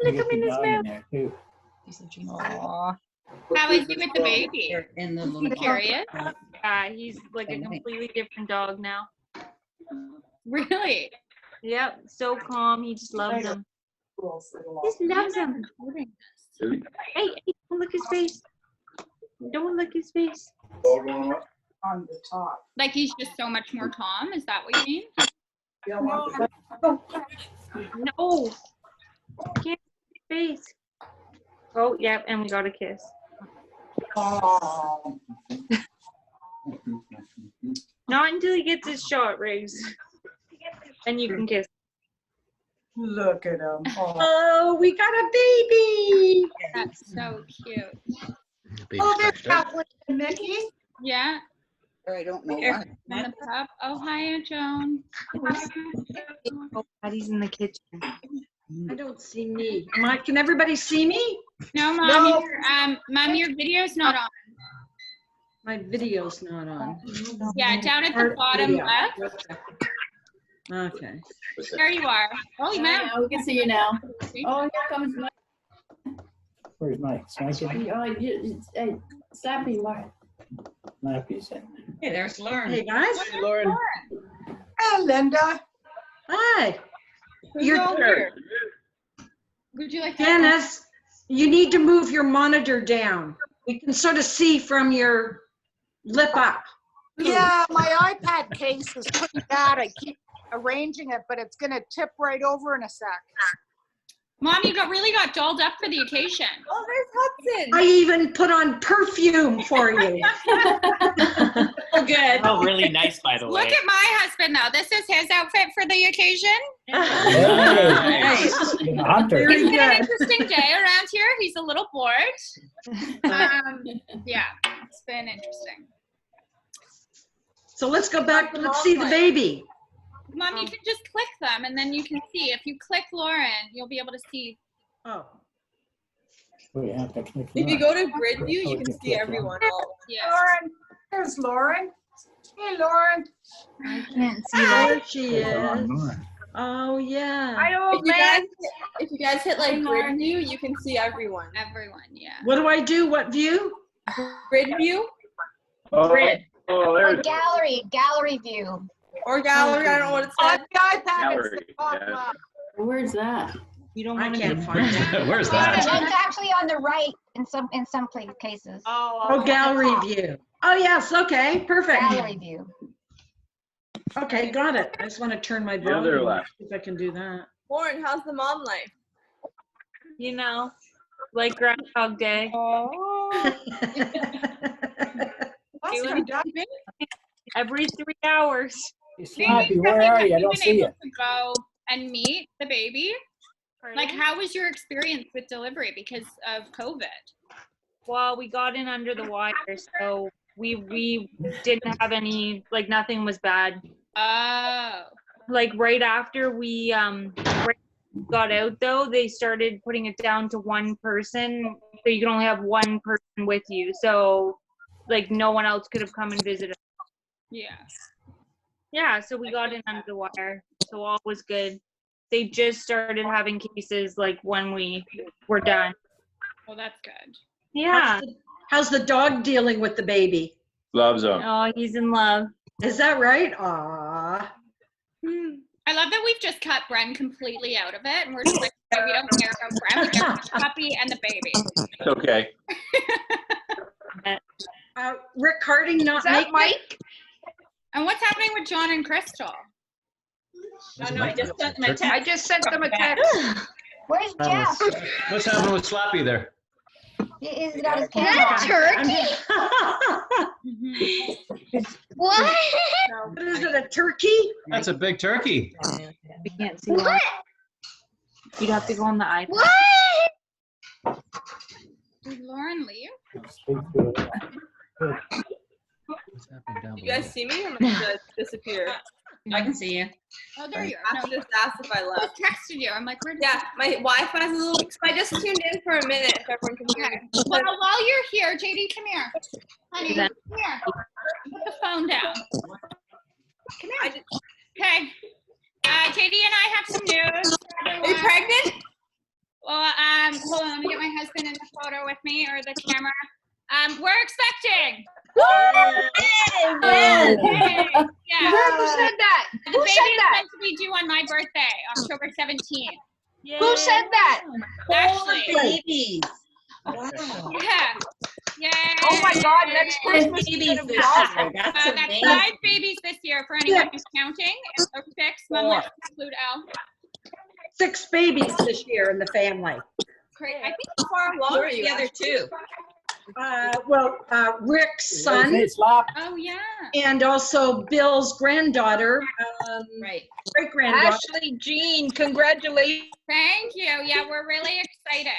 lick him in his mouth. Aww. How is he with the baby? They're in the I'm little curious. He's like a completely different dog now. Really? Yep, so calm. He just loves them. Just loves them. Hey, don't lick his face. Don't lick his face. On the top. Like he's just so much more calm? Is that what you mean? No. Can't his face. Oh, yep, and we got a kiss. Oh. Not until he gets his shot, Riggs. And you can kiss. Look at him. Oh, Oh, we got a baby. That's so cute. there's Kathleen and Mickey. Yeah. I don't know And the pup. Oh, hi, Aunt Joan. Daddy's in the kitchen. I don't see me. Can everybody see me? No, Mom. No. Mom, your video's not on. My video's not on. Yeah, down at the bottom left. Okay. There you are. Oh, Mom. We can see you now. See? Oh, here comes Mike. Where's Mike? Spanky? Hey, Slappy, Mark. Nappy's in. Hey, there's Lauren. Hey, guys. Hey, Lauren. Hey, Linda. Hi. Who's all here? Would you like to? Dennis, you need to move your monitor down. We can sort of see from your lip up. Yeah, my iPad case is pretty bad. I keep arranging it, but it's gonna tip right over in a sec. Mom, you really got dolled up for the occasion. Oh, there's Hudson. I even put on perfume for you. Oh, good. Oh, really nice, by the way. Look at my husband, though. This is his outfit for the occasion. Hey, Hunter. Very It's been an good. interesting day around here. He's a little bored. Yeah, it's been interesting. So let's go back. Let's see the baby. Mom, you can just click them, and then you can see. If you click Lauren, you'll be able to see. Oh. We have to click If you that. go to grid view, you Oh, can you see click everyone. Yeah. Lauren, there's Lauren. Hey, Lauren. I can't see There she Click on is. Lauren. Oh, yeah. Hi, old If man. you guys hit like grid view, you can see everyone. Everyone, yeah. What do I do? What view? Grid view Grid. Or gallery view. or gallery, I don't know what it On says. the iPad, Gallery, it's the top yeah. left. Where's that? You don't I want to can't find it. Where's It's that? actually on the right in some cases. Oh, gallery view. Oh, yes. Okay, perfect. Gallery view. Okay, got it. I just want to turn my The other volume up, left. if I can do that. Lauren, how's the mom life? You know, like Groundhog Day. That's her dad. Every 3 hours. Hey, Slappy, where are you? I don't see you. To go and meet the baby. Like, how was your experience with delivery because of COVID? Well, we got in under the wire, so we didn't have any, like, nothing was bad. Oh. Like, right after we got out, though, they started putting it down to one person, so you can only have one person with you. So, like, no one else could have come and visited. Yeah. Yeah, so we got in under the wire, so all was good. They just started having cases, like, when we were done. Well, that's good. Yeah. How's the dog dealing with the baby? Loves them. Oh, he's in love. Is that right? Aw. I love that we've just cut Bren completely out of it, and we're just like, "Okay, we don't care about Bren. We care about the puppy and the baby." It's okay. Rick Harding not making it? And what's happening with John and Crystal? No, I just sent my text. I just sent them a text. Where's Jeff? What's happening with Slappy there? He's got his Is camera that on. What? What is it, a turkey? That's a big turkey. We can't see that. You'd have to go on the iPad. What? Did Lauren leave? Speak to it. Good. What's happening down You guys see me? I'm gonna disappear. I can see you. Oh, there you are. I No, just asked if I I left. just texted you. I'm like, where did Yeah, my Wi-Fi is a little. So I just tuned in for a minute. If everyone can hear Okay. me. Well, while you're here, JD, come here. Honey, come here. Put the phone down. Come here. Okay. JD and I have some news. Are you pregnant? Well, hold on, let me get my husband in the photo with me, or the camera. We're expecting. When? Yeah. Who said that? The Who baby said is that? meant to be due on my birthday, October 17th. Who said that? Ashley. Babies. Yeah. Yay. Oh my God, next Christmas is Babies gonna be this awesome. year. That's That's amazing. 5 babies this year for anyone who's counting. Or 6, one less to include Elle. 6 babies this year in the family. Great. I think How far along are you? The other two. Rick's Say son slap. Oh, yeah. and also Bill's granddaughter, Right. great granddaughter. Ashley Jean, congratulations. Thank you. Yeah, we're really excited,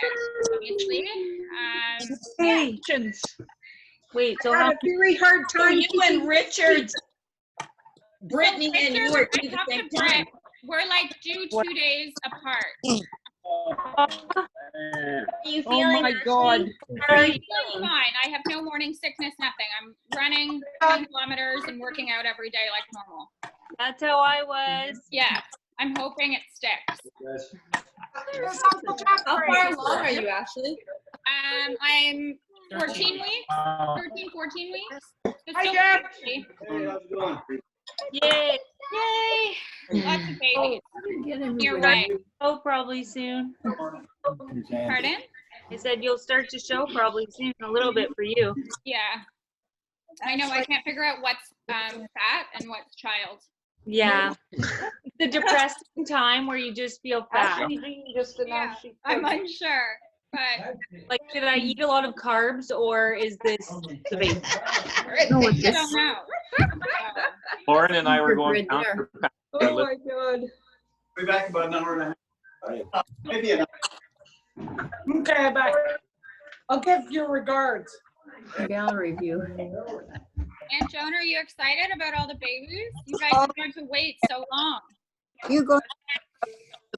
obviously. Hey, Wait, so I how had a very hard So time. you and Richard, Brittany and you are due the I same have to time. break. We're like due 2 days apart. Are you Oh feeling? my Ashley? God. are I'm you feeling fine. I have no morning sickness, nothing. I'm running 10 kilometers and working out every day like normal. That's how I was. Yeah, I'm hoping it sticks. How far along are you, Ashley? I'm 14 weeks, 13, 14 weeks. So Hi, still Deb. pretty early. Yay. Yay! Lots of babies. You're right. Oh, probably soon. Pardon? I said you'll start to show probably soon, a little bit for you. Yeah. I know. I can't figure out what's fat and what's child. Yeah. The depressing time where you just feel fat. Ashley Jean just announced she. I'm unsure, but Like, did I eat a lot of carbs or is this the baby? I don't know. Lauren and I were going down for Oh my God. Be back about an hour and a half. Maybe an hour. Okay, I'm back. I'll give your regards. Gallery view. Aunt Joan, are you excited about all the babies? You guys have had to wait so long. You going a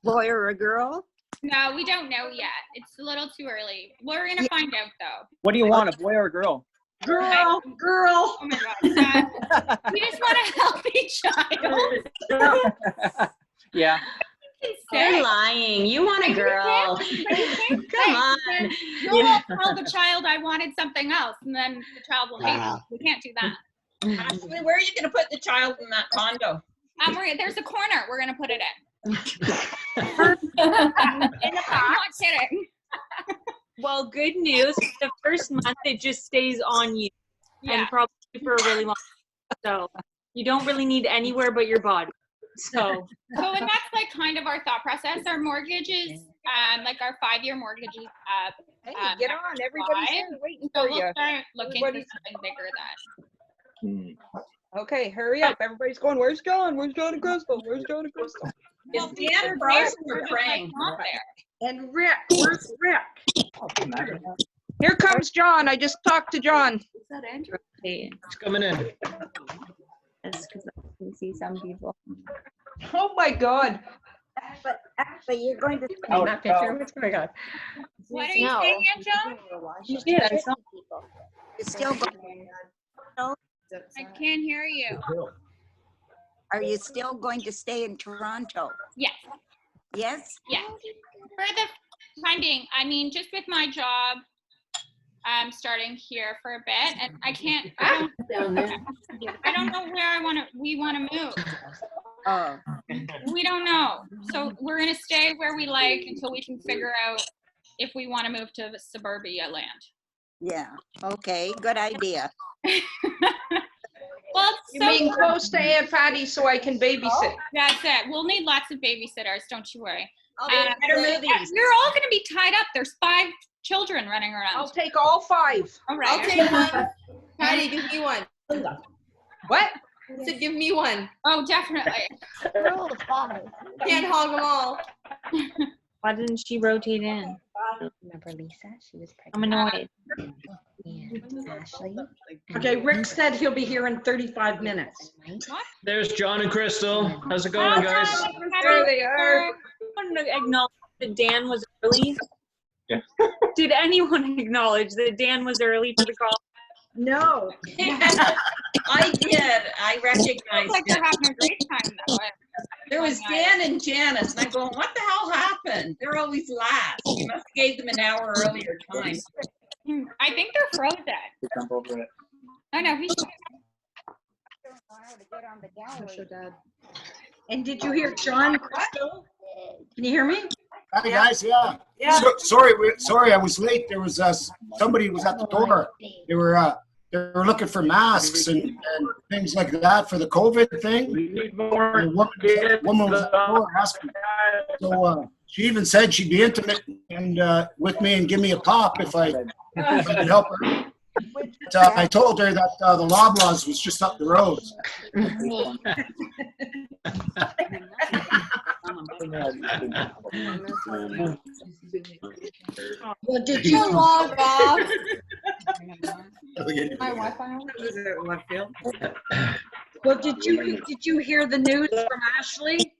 boy or a girl? No, we don't know yet. It's a little too early. We're gonna find out though. What do you want, a boy or a girl? Girl. Oh my God. We just want a healthy child. Yeah. You're lying. You want a girl. Come on. You'll tell the child I wanted something else, and then the child will hate you. We can't do that. Ashley, where are you going to put the child in that condo? There's a corner. We're gonna put it in. I'm not kidding. Well, good news. The first month it just stays on you, Yeah. and probably for a really long time. So you don't really need anywhere but your body. So So, and that's like kind of our thought process. Our mortgage is, like our 5-year mortgage is up. Hey, get on. Everybody's here waiting So for we'll you. start looking for Everybody's- something bigger then. Okay, hurry up. Everybody's going, where's John? Where's John and Crystal? Where's John and Crystal? Is Dan frozen or praying? Not there. And Rick, where's Rick? Here comes John. I just talked to John. Is that Andrew? hey, It's coming in. that's because I can see some people. Oh my God. But actually, you're going to. Oh, that picture, what's going on? What are you No. saying, Aunt Joan? You did. I saw. You're still going. I can't hear you. Are you still going to stay in Toronto? Yes. Yes? Yeah. For the time being, I mean, just with my job, I'm starting here for a bit, and I can't. I don't know where we want to move. Oh, We don't know. So we're gonna stay where we like until we can figure out if we want to move to the suburbia land. yeah. Okay, good idea. Well, You so mean close to Aunt Patty so I can babysit? that's it. We'll need lots of babysitters. Don't you worry. I'll be better movies. You're all gonna be tied up. There's 5 children running I'll around. take all 5. All right. I'll take one. Patty, give me one. What? I said, give me one. Oh, definitely. Can't hog them all. Why didn't she rotate in? Remember Lisa? She was I'm pregnant. annoyed. And Ashley. Okay, Rick said he'll be here in 35 minutes. There's John and Crystal. How's it going, guys? There they are. I wanted to acknowledge that Dan was early. Yeah. Did anyone acknowledge that Dan was early for the call? No. I did. I recognized Like it. they're having a great time though. There was Dan and Janice, and I'm going, what the hell happened? They're always last. You must have gave them an hour earlier time. I think they're frozen. Jump over it. Oh no, he's And did you hear John Crystal? Can you hear me? Hi guys, yeah. Sorry, I was late. There was somebody was at the door. They were looking for masks and things like that for the COVID thing. We need more. And the woman was at the door asking. So she even said she'd be intimate and with me and give me a pop if I could help her. But, I told her that the Loblaws was just up the road. Well, did you log off. My Wi-Fi is it left field? Well, did you hear the news from Ashley?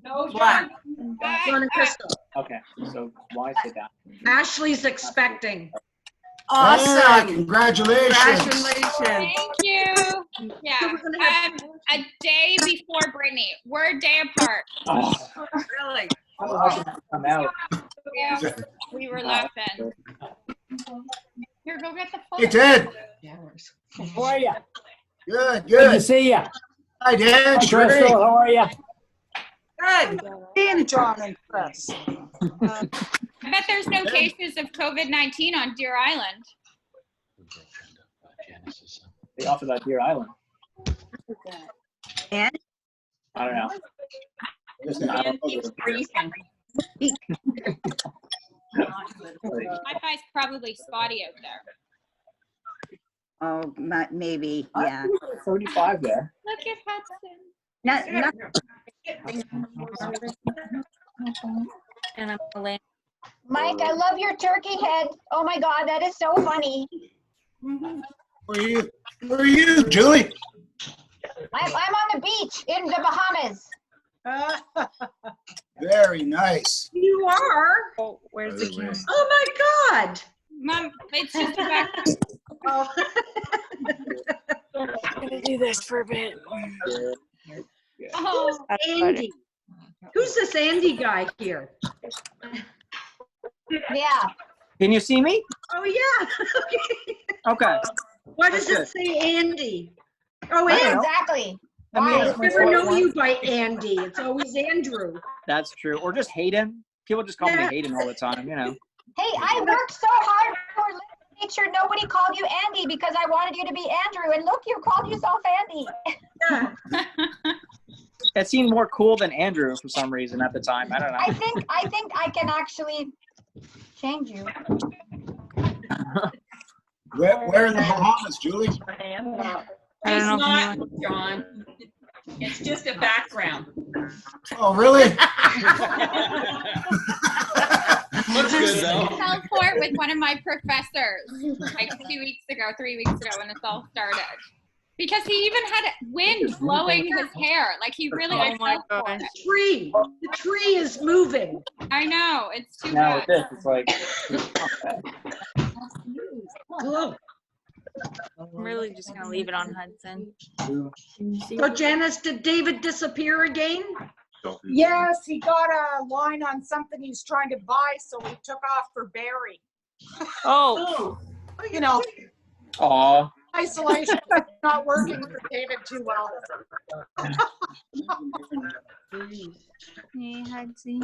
No, John. John and Crystal. Okay, so why is it that? Ashley's expecting. Awesome! Congratulations! Thank you. Yeah. A day before Brittany. We're a day apart. Oh, Really? come out. Yeah. We were laughing. Here, go get the phone. Hey Ted. How are you? Good, Good to good. see you. Hi Dan. Hi, Crystal, how are you? Good. And John and Chris. I bet there's no cases of COVID-19 on Deer Island. They offer that Deer Island. And I don't know. Listen, I don't know. Wi-Fi's probably spotty out there. oh, maybe, yeah. 35 there. Look at Hudson. Not And I'm gonna land. Mike, I love your turkey head. Oh my God, that is so funny. Where are you, Julie? I'm on the beach in the Bahamas. Very nice. You are? Oh, where's the camera? Oh my God. Mom, it's just a back. Oh. I'm gonna do this for a bit. Oh, Andy. Who's this Andy guy here? Yeah. Can you see me? Oh, yeah. Okay. Why does it say Andy? Oh, I don't Andy. know. Exactly. I mean, I never know you by Andy. It's always Andrew. That's true. Or just Hayden. People just call me Hayden all the time, you know. Hey, I worked so hard to make sure nobody called you Andy because I wanted you to be Andrew. And look, you called yourself Andy. Yeah. It seemed more cool than Andrew for some reason at the time. I don't know. I think I can actually change you. Where in the Bahamas, Julie? He's not, John. It's just a background. Oh, really? Looks good though. Teleport with one of my professors like 3 weeks ago when this all started. Because he even had wind blowing his hair. Like he really Oh my fell for gosh. it. Tree. The tree is moving. I know, it's too Now bad. with this, it's like, Oh. I'm really just gonna leave it on Hudson. So Janice, did David disappear again? Yes, he got a line on something he's trying to buy, so he took off for Barry. Oh, You know, aw. isolation is not working for David too well. hey Hudson.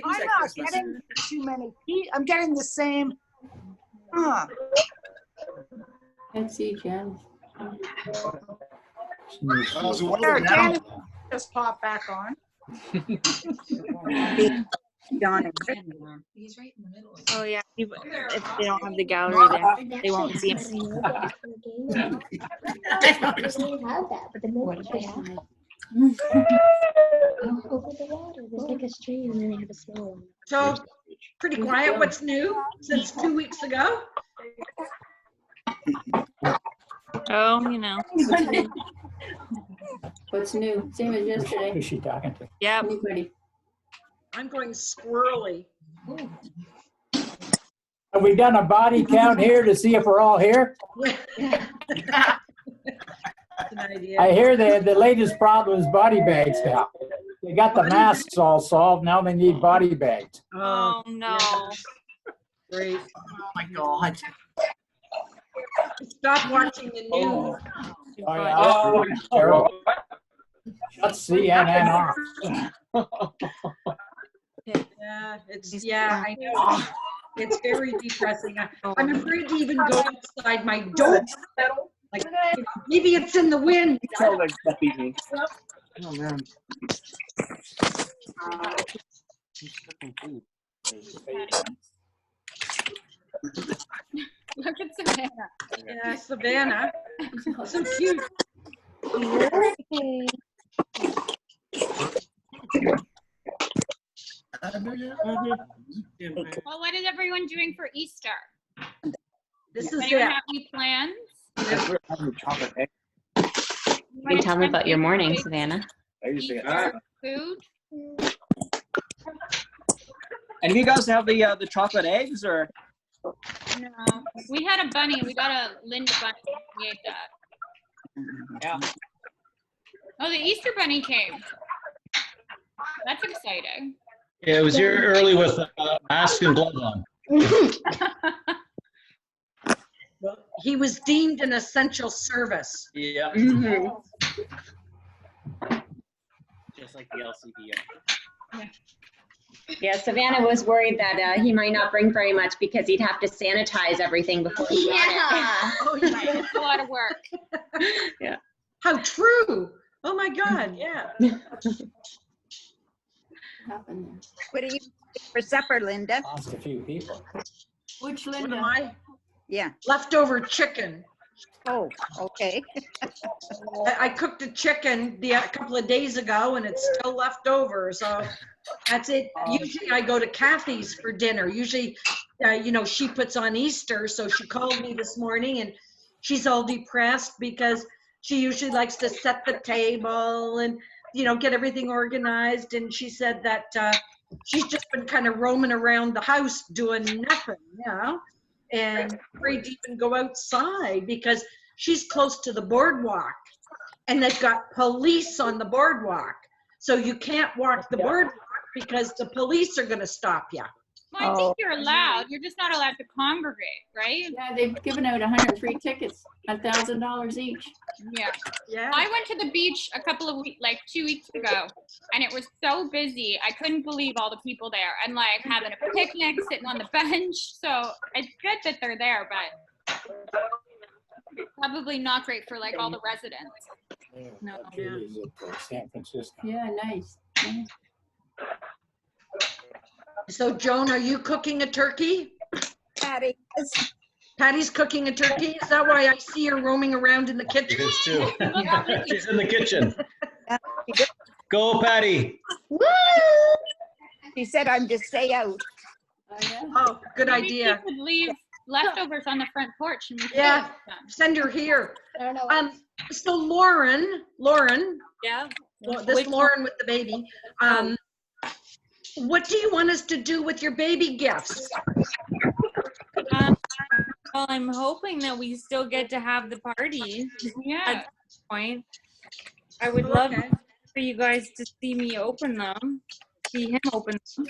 I'm not getting too many. I'm getting the same. Huh. Let's see, Jen. How's the There, weather now? Janice just popped back on. John and He's right in the middle. Oh yeah, people, if they don't have the gallery there, they won't see him. What if they have? Over the water, there's like a stream and then they have a small one. So pretty quiet. What's new since 2 weeks ago? Oh, you know. What's new? Same as yesterday. Who's she talking to? Yep. Anybody? I'm going squirrely. Have we done a body count here to see if we're all here? An idea. I hear the latest problem is body bags now. They got the masks all solved, now they need body bags. Oh, no. Great. Oh, my God. Stop watching the news. Oh, yeah. Terrible. Shut CNN off. Yeah, I know. It's very depressing. I'm afraid to even go outside my door. Like, maybe it's in the wind. Oh man. Look at Savannah. Yeah, Savannah. So cute. Well, what is everyone doing for Easter? This Does is anyone it. have any plans? Chocolate egg. You can tell me about your morning, Savannah. Easter food? And do you guys have the chocolate eggs or? No. We had a bunny. We got a Linda bunny. We ate that. Yeah. Oh, the Easter bunny came. That's exciting. Yeah, it was here early with mask and glove on. He was deemed an essential service. Yeah. Just like the LCBO. Yeah, Savannah was worried that he might not bring very much because he'd have to sanitize everything before he got it. Oh, yeah. It's a lot of work. Yeah. How true. Oh, my God. Yeah. What are you eating for supper, Linda? Lost a few people. Which What Linda? am I? Yeah. Leftover chicken. Oh, okay. I cooked a chicken a couple of days ago and it's still left over. So that's it. Usually I go to Kathy's for dinner. Usually, she puts on Easter. So she called me this morning and she's all depressed because she usually likes to set the table and, get everything organized. And she said that she's just been kind of roaming around the house doing nothing, and afraid to even go outside because she's close to the boardwalk and they've got police on the boardwalk. So you can't walk the boardwalk because the police are going to stop you. Well, I think you're allowed. You're just not allowed to congregate, right? Yeah, they've given out 100 free tickets, $1,000 each. Yeah. Yeah. I went to the beach a couple of weeks, like 2 weeks ago, and it was so busy. I couldn't believe all the people there and like having a picnic, sitting on the bench. So it's good that they're there, but probably not great for like all the residents. No. San Francisco. Yeah, nice. So Joan, are you cooking a turkey? Patty. Patty's cooking a turkey? Is that why I see her roaming around in the It kitchen? is too. She's in the kitchen. Go, Patty. Woo! She said I'm to stay out. Oh, good Maybe idea. you could leave leftovers on the front porch and we could Yeah, eat them. send her here. I don't know. So Lauren, Yeah. this Lauren with the baby, what do you want us to do with your baby gifts? Well, I'm hoping that we still get to have the party Yeah. at this point. I would love for you guys to see me open them, see him open them.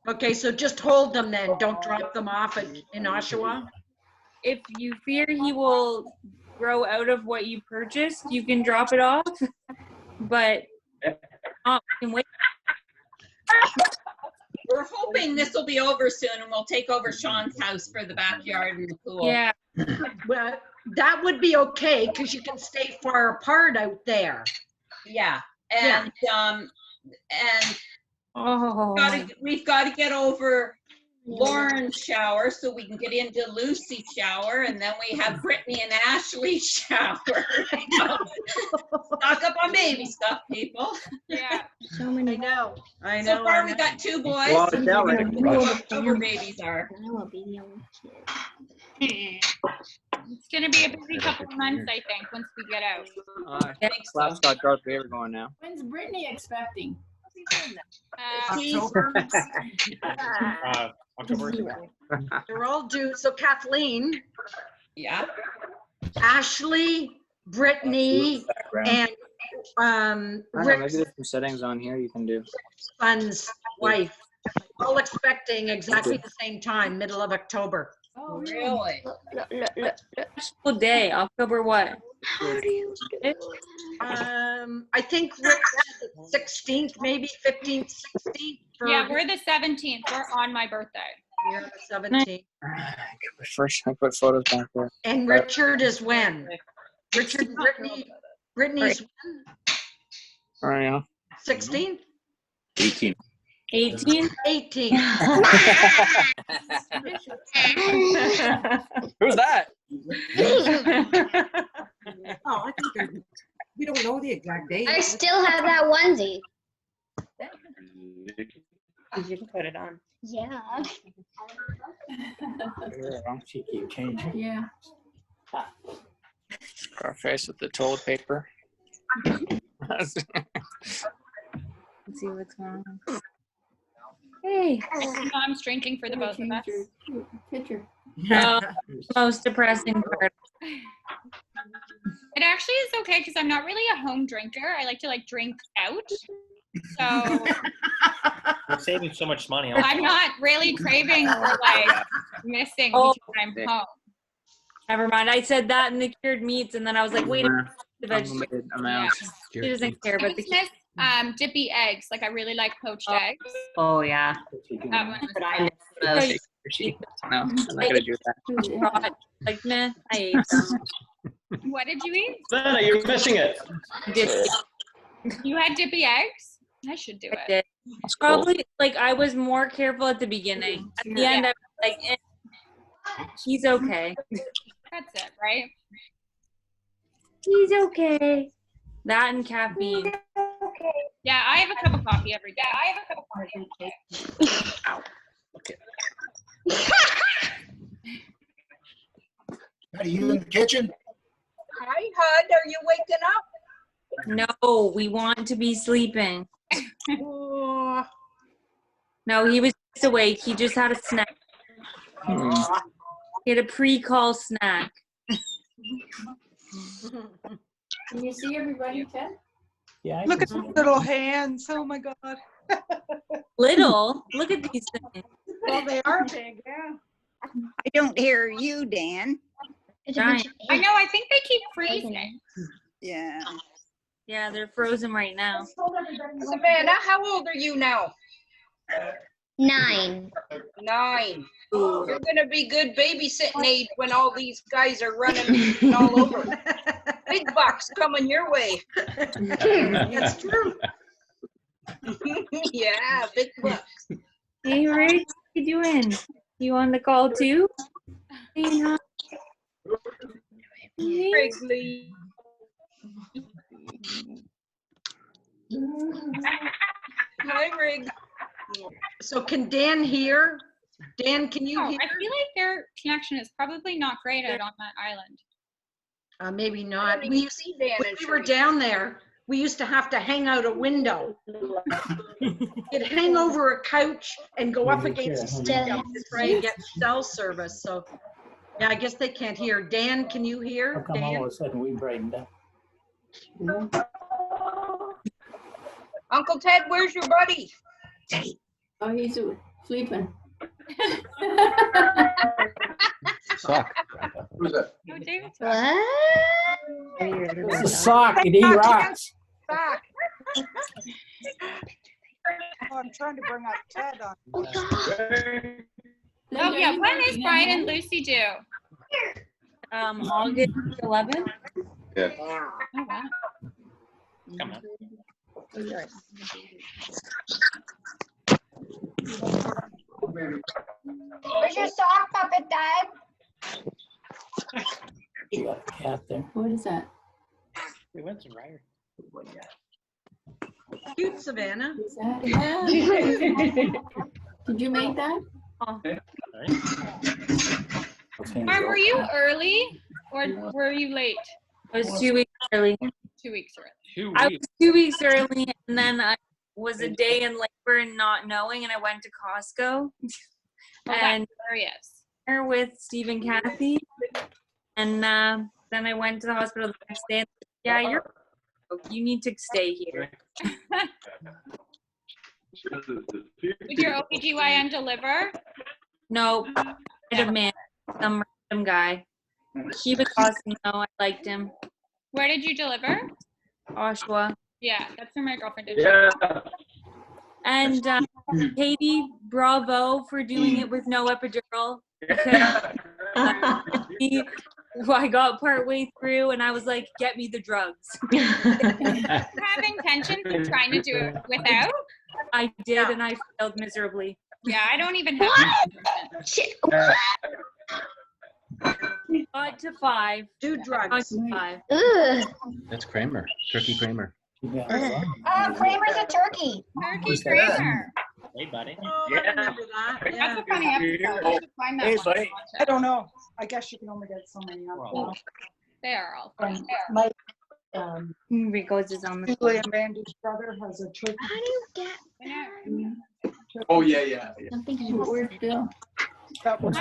Okay, so just hold them then. Don't drop them off in Oshawa. If you fear he will grow out of what you purchased, you can drop it off. But wait. We're hoping this will be over soon and we'll take over Sean's house for the backyard and the pool. Yeah. Well, that would be okay because you can stay far apart out there. Yeah. And we've got to get over Lauren's shower so we can get into Lucy's shower, and then we have Brittany and Ashley's shower. Stock up on baby stuff, people. Yeah. So many. I know. So far we got 2 boys. Well, it's that way. October babies are. I'll be the only kid. It's going to be a busy couple of months, I think, once we get out. Slaps got Darth Vader going now. When's Brittany expecting? October. October. They're all due. So Kathleen, Yeah. Ashley, Brittany, and I don't know, maybe Rick's there's some settings on here you can do. son's wife, all expecting exactly the same time, middle of October. Oh, really? What day? October what? I think Rick said the 16th, maybe 15th, 16th. Yeah, we're the 17th. We're on my birthday. You're the 17th. First, I put photos back there. And Richard is when? Richard and Brittany's Oh, yeah. 16th? 18. 18? 18. Who's that? Oh, I think we don't know the exact date. I still have that onesie. You can put it on. Yeah. She keep changing. Yeah. Our face with the toilet paper. Let's see what's going on. Hey. I'm drinking for the both of us. Picture. Most depressing part. It actually is okay because I'm not really a home drinker. I like to drink out. So We're saving so much money. I'm not really craving or missing Oh. because I'm home. Never mind. I said that in the cured meats, and then I was like, wait a minute. The vegetables. I'm out. She doesn't care about the I miss dippy eggs. Like I really like poached eggs. Oh, yeah. That one. But I miss those. No, I'm not gonna do that. Like, meh, I ate them. What did you eat? Savannah, you're missing it. You had dippy eggs? I should do I it. did. Probably, I was more careful at the beginning. At the end, I was like, he's okay. That's it, right? He's okay. That and caffeine. Yeah, I have a cup of coffee every day. Ow. Okay. Are you in the kitchen? Hi, Hud, are you waking up? No, we want to be sleeping. No, he was just awake. He just had a snack. He had a pre-call snack. Can you see everybody, Ted? Yeah. Look at the little hands. Oh my God. Little? Look at these things. Well, they are big, yeah. I don't hear you, Dan. Giant. I know, I think they keep freezing. Yeah. Yeah, they're frozen right now. Savannah, how old are you now? 9. 9. You're gonna be good babysitting age when all these guys are running all over. Big bucks coming your way. That's true. Yeah, big bucks. Hey, Rick, what you doing? You on the call too? Saying hi? Wrigley. Hi, Rig. So can Dan hear? Dan, can you Oh, I hear? feel like their connection is probably not great out on that island. Maybe not. Can't We even used, see Dan when and we were Sheree. down there, we used to have to hang out a window. You'd hang over a couch and go up against the window to try and get cell service. So, yeah, I guess they can't hear. Dan, can you How hear? come all Dan? of a sudden we brightened up? Uncle Ted, where's your buddy? Oh, he's sleeping. Suck. Who's that? Oh, David's What? It's a sock and he rocks. Back. Oh, I'm trying to bring up Ted on. Oh, yeah. When is Brian and Lucy due? August 11th. Yeah. Oh, wow. Come on. Where's your sock puppet, Dad? You got a cat there. What is that? We went to Ryder. Cute, Savannah. Is that? Did you make that? Mom, were you early or were you late? I was 2 weeks early. 2 weeks early. 2 I was weeks. 2 weeks early, and then I was a day in labor and not knowing, and I went to Costco. Oh, And hilarious. there with Steve and Kathy, and Then I went to the hospital the next day. And, yeah, you need to stay here. Did your OBGYN deliver? No, I had a man, some random guy. He was awesome though. I liked him. Where did you deliver? Oshawa. Yeah, that's where my girlfriend did. Yeah. And Katie, bravo for doing it with no epidural. Because I got partway through and I was like, get me the drugs. Have intentions of trying to do it without? I did, and I failed miserably. Yeah, I don't even have. Got to 5. Do Got drugs. to 5. Ugh. That's Kramer, Turkey Kramer. Kramer's a turkey. Turkey Kramer. Hey, buddy. Oh, I remember that. That's Yeah. a funny episode. I should find that Hey, one. buddy. I don't know. I guess you can only get so many. They are all funny. My Rico's is on the Julie and Randy's brother has a turkey. How do you get Oh, yeah. something? Where's Bill? That was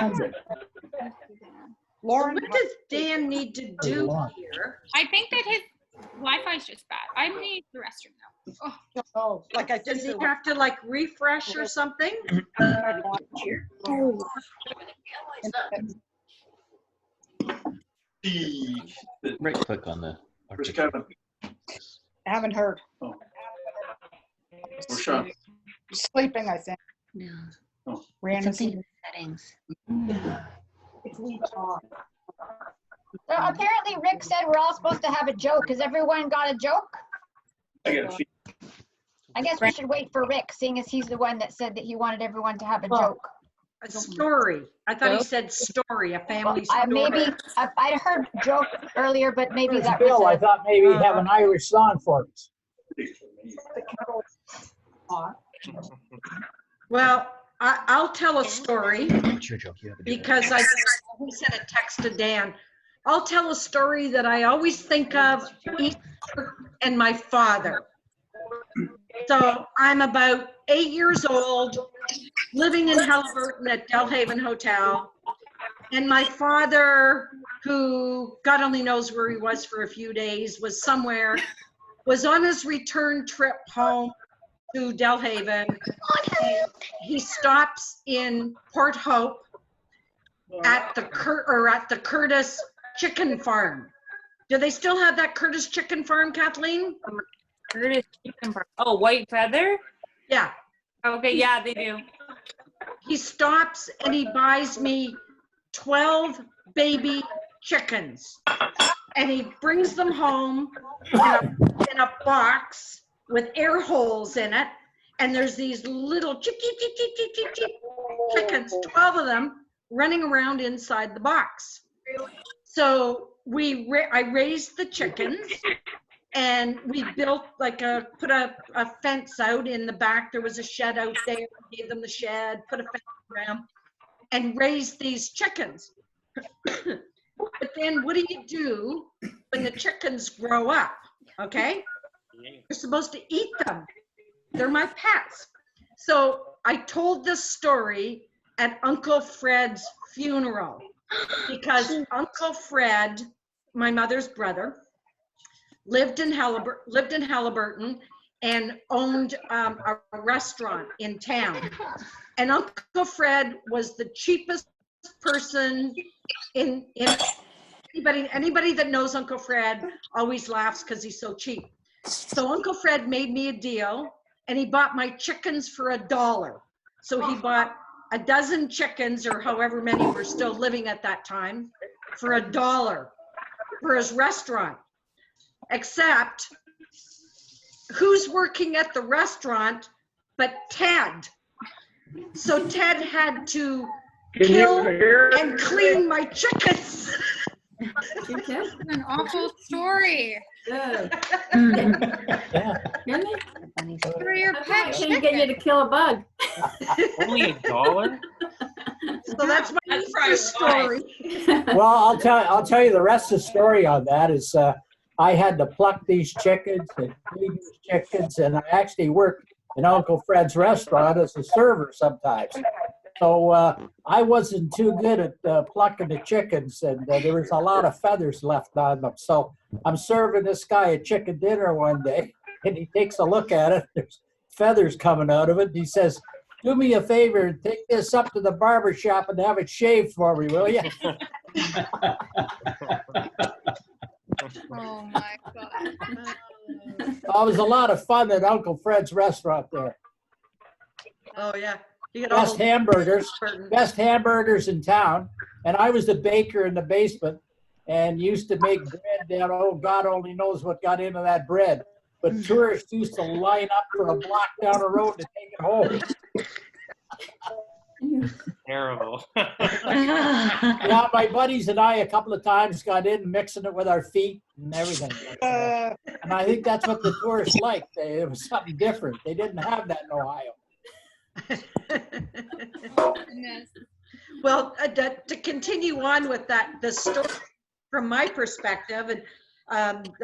Lauren. What does Dan need to do here? I think that his Wi-Fi is just bad. I need the restroom now. Oh. Oh, like I Does think he have to like refresh or something? Right click on the. Where's Kevin? Haven't heard. Oh. Where's Sean? Sleeping, I think. No. Oh. Randy. Something in the settings. If we talk. So apparently Rick said we're all supposed to have a joke. Has everyone got a joke? I got a few. I guess we should wait for Rick, seeing as he's the one that said that he wanted everyone to have a Oh. joke. A story. I thought he said story, a family story. Maybe, I heard joke earlier, but maybe Where's that Bill? I was thought maybe he'd have an Irish song for us. Well, I'll tell a story What's your joke? You have a joke. because I sent a text to Dan. I'll tell a story that I always think of Easter and my father. So I'm about 8 years old, living in Halliburton at Delhaven Hotel. And my father, who God only knows where he was for a few days, was somewhere, was on his return trip home to Delhaven. He stops in Port Hope at the Curtis Chicken Farm. Do they still have that Curtis Chicken Farm, Kathleen? Curtis Chicken Farm. Oh, White Feather? Yeah. Okay, yeah, they do. He stops and he buys me 12 baby chickens. And he brings them home in a box with air holes in it. And there's these little chickens, 12 of them, running around inside the box. So I raised the chickens. And we built put a fence out in the back. There was a shed out there. Gave them the shed, put a fence around, and raised these chickens. But then what do you do when the chickens grow up? Okay? You're supposed to eat them. They're my pets. So I told this story at Uncle Fred's funeral because Uncle Fred, my mother's brother, lived in Halliburton and owned a restaurant in town. And Uncle Fred was the cheapest person in anybody that knows Uncle Fred always laughs because he's so cheap. So Uncle Fred made me a deal and he bought my chickens for $1. So he bought a dozen chickens, or however many were still living at that time, for $1 for his restaurant. Except, who's working at the restaurant but Ted? So Ted had to kill and clean my chickens. That's an awful story. For your pet Can't get you to kill a bug. Only $1? So that's my first story. Well, I'll tell you the rest of the story on that is I had to pluck these chickens and feed these chickens, and I actually worked in Uncle Fred's restaurant as a server sometimes. So I wasn't too good at plucking the chickens, and there was a lot of feathers left on them. So I'm serving this guy a chicken dinner one day, and he takes a look at it. There's feathers coming out of it. And he says, "Do me a favor and take this up to the barber shop and have it shaved for me, will you?" Oh my God. Oh, it was a lot of fun at Uncle Fred's restaurant there. Oh, yeah. You get all Best hamburgers in town. And I was the baker in the basement and used to make bread down. Oh, God only knows what got into that bread. But tourists used to line up for a block down the road to take it home. Terrible. Yeah, my buddies and I a couple of times got in mixing it with our feet and everything. And I think that's what the tourists liked. It was something different. They didn't have that in Ohio. Well, to continue on with the story from my perspective, and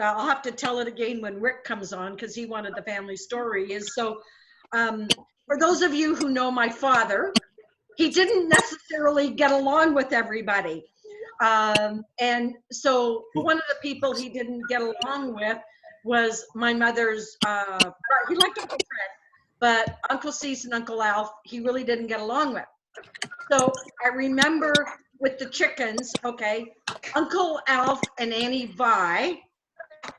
I'll have to tell it again when Rick comes on because he wanted the family story, is so for those of you who know my father, he didn't necessarily get along with everybody. And so one of the people he didn't get along with was my mother's, he liked Uncle Fred, but Uncle Cease and Uncle Alf, he really didn't get along with. So I remember with the chickens, okay, Uncle Alf and Annie Vi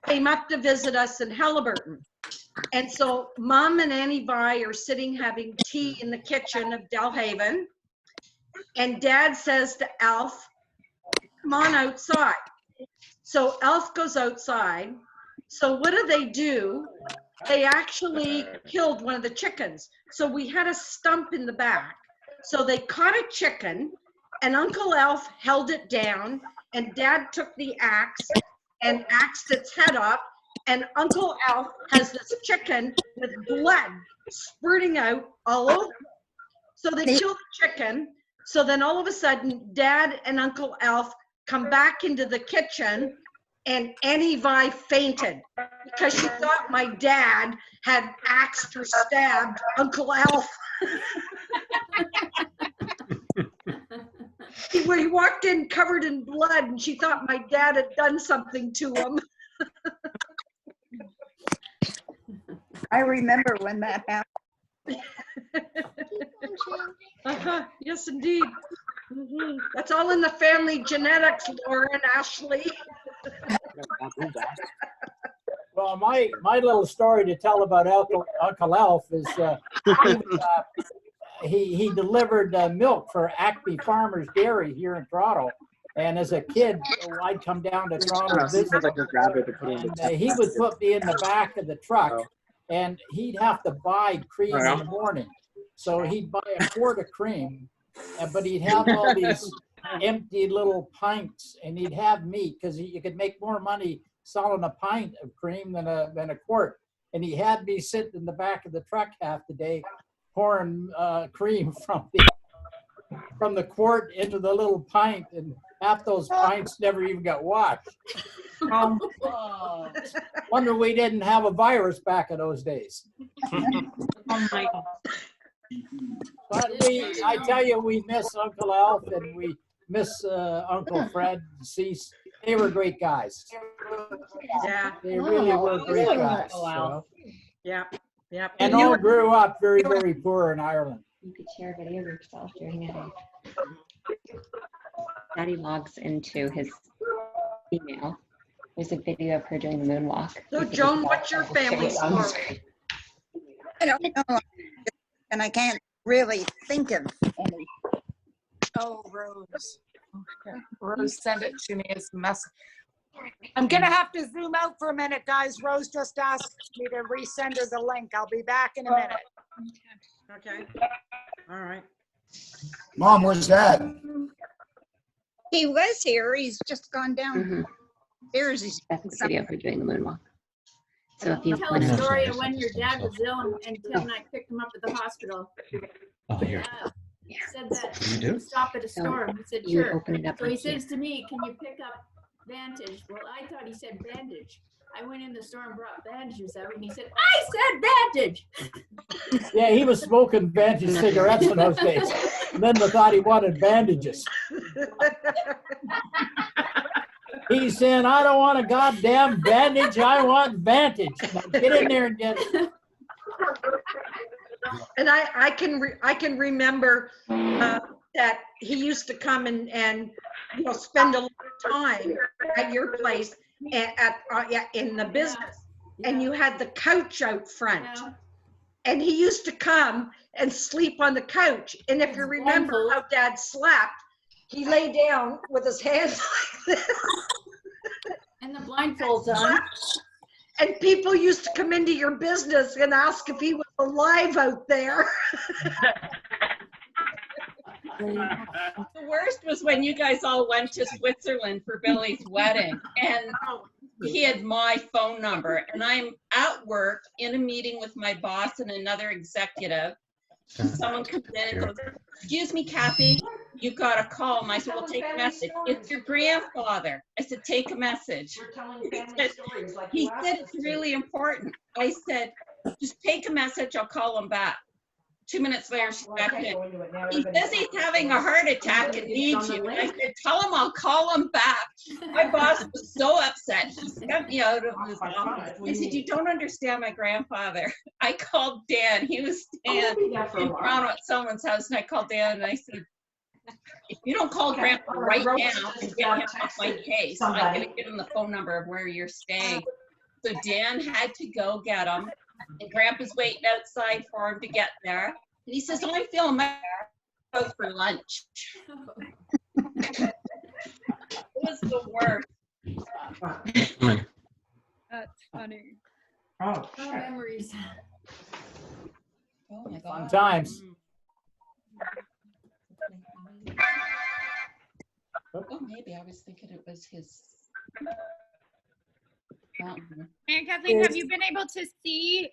came up to visit us in Halliburton. And so Mom and Annie Vi are sitting having tea in the kitchen of Delhaven. And Dad says to Alf, "Come on outside." So Alf goes outside. So what do? They actually killed one of the chickens. So we had a stump in the back. So they caught a chicken and Uncle Alf held it down and Dad took the axe and axed its head up. And Uncle Alf has this chicken with blood spurting out all over. So they kill the chicken. So then all of a sudden, Dad and Uncle Alf come back into the kitchen and Annie Vi fainted because she thought my dad had axed or stabbed Uncle Alf. He walked in covered in blood and she thought my dad had done something to him. I remember when that happened. Yes, indeed. That's all in the family genetics, Lauren, Ashley. Well, my little story to tell about Uncle Alf is he delivered milk for Acme Farmers Dairy here in Toronto. And as a kid, I'd come down to Toronto to visit him. And he would put me in the back of the truck, and he'd have to buy cream in the morning. So he'd buy a quart of cream, but he'd have all these empty little pints, and he'd have meat because you could make more money selling a pint of cream than a quart. And he had me sit in the back of the truck half the day pouring cream from the quart into the little pint, and half those pints never even got washed. Wonder we didn't have a virus back in those days. Oh my God. But I tell you, we miss Uncle Alf and we miss Uncle Fred and Cease. They were great guys. Yeah. They really were great guys. So. Yeah. Yeah. And all grew up very, very poor in Ireland. You could share a video of yourself during it. Daddy logs into his email. There's a video of her doing the moonwalk. So Joan, what's your family story? I don't know. And I can't really think of any. Oh, Rose. Okay. Rose sent it to me as a message. I'm gonna have to zoom out for a minute, guys. Rose just asked me to resend her the link. I'll be back in a minute. Okay. All right. Mom, where's Dad? He was here. He's just gone down. There's his video of her doing the moonwalk. So if you tell a story of when your dad was ill and Tim and I picked him up at the hospital. Oh, here. He said that You do? he'd stop at a store. And we said, you sure. open it up So he right here. says to me, can you pick up Vantage? Well, I thought he said bandage. I went in the store and brought bandages out and he said, I said bandage. Yeah, he was smoking Vantage cigarettes in those days. Linda thought he wanted bandages. He's saying, I don't want a goddamn bandage, I want Vantage. Now get in there and get it. And I can remember that he used to come and you know, spend a lot of time at your place in the business, and you had the couch out front, and he used to come and sleep on the couch. And if you remember how Dad slept, he lay down with his hands like this. And the blindfolds on. And people used to come into your business and ask if he was alive out there. The worst was when you guys all went to Switzerland for Billy's wedding, and he had my phone number, and I'm at work in a meeting with my boss and another executive. Someone comes in and goes, excuse me, Kathy, you got a call. And I said, well, take a message. It's your grandfather. I said, take a message. He said, it's really important. I said, just take a message. I'll call him back. 2 minutes later, she back in. He says he's having a heart attack and needs you. And I said, tell him I'll call him back. My boss was so upset. He sent me out of his office. I said, you don't understand my grandfather. I called Dan. He was staying in Toronto at someone's house, and I called Dan and I said, if you don't call Grandpa right now and get him off my case, I'm going to give him the phone number of where you're staying. So Dan had to go get him. And Grandpa's waiting outside for him to get there. And he says, oh, I'm feeling my out for lunch. It was the worst. That's funny. Oh, Oh, memories. Oh my fun God. times. Oh, maybe I was thinking it was his mountain. And Kathleen, have you been able to see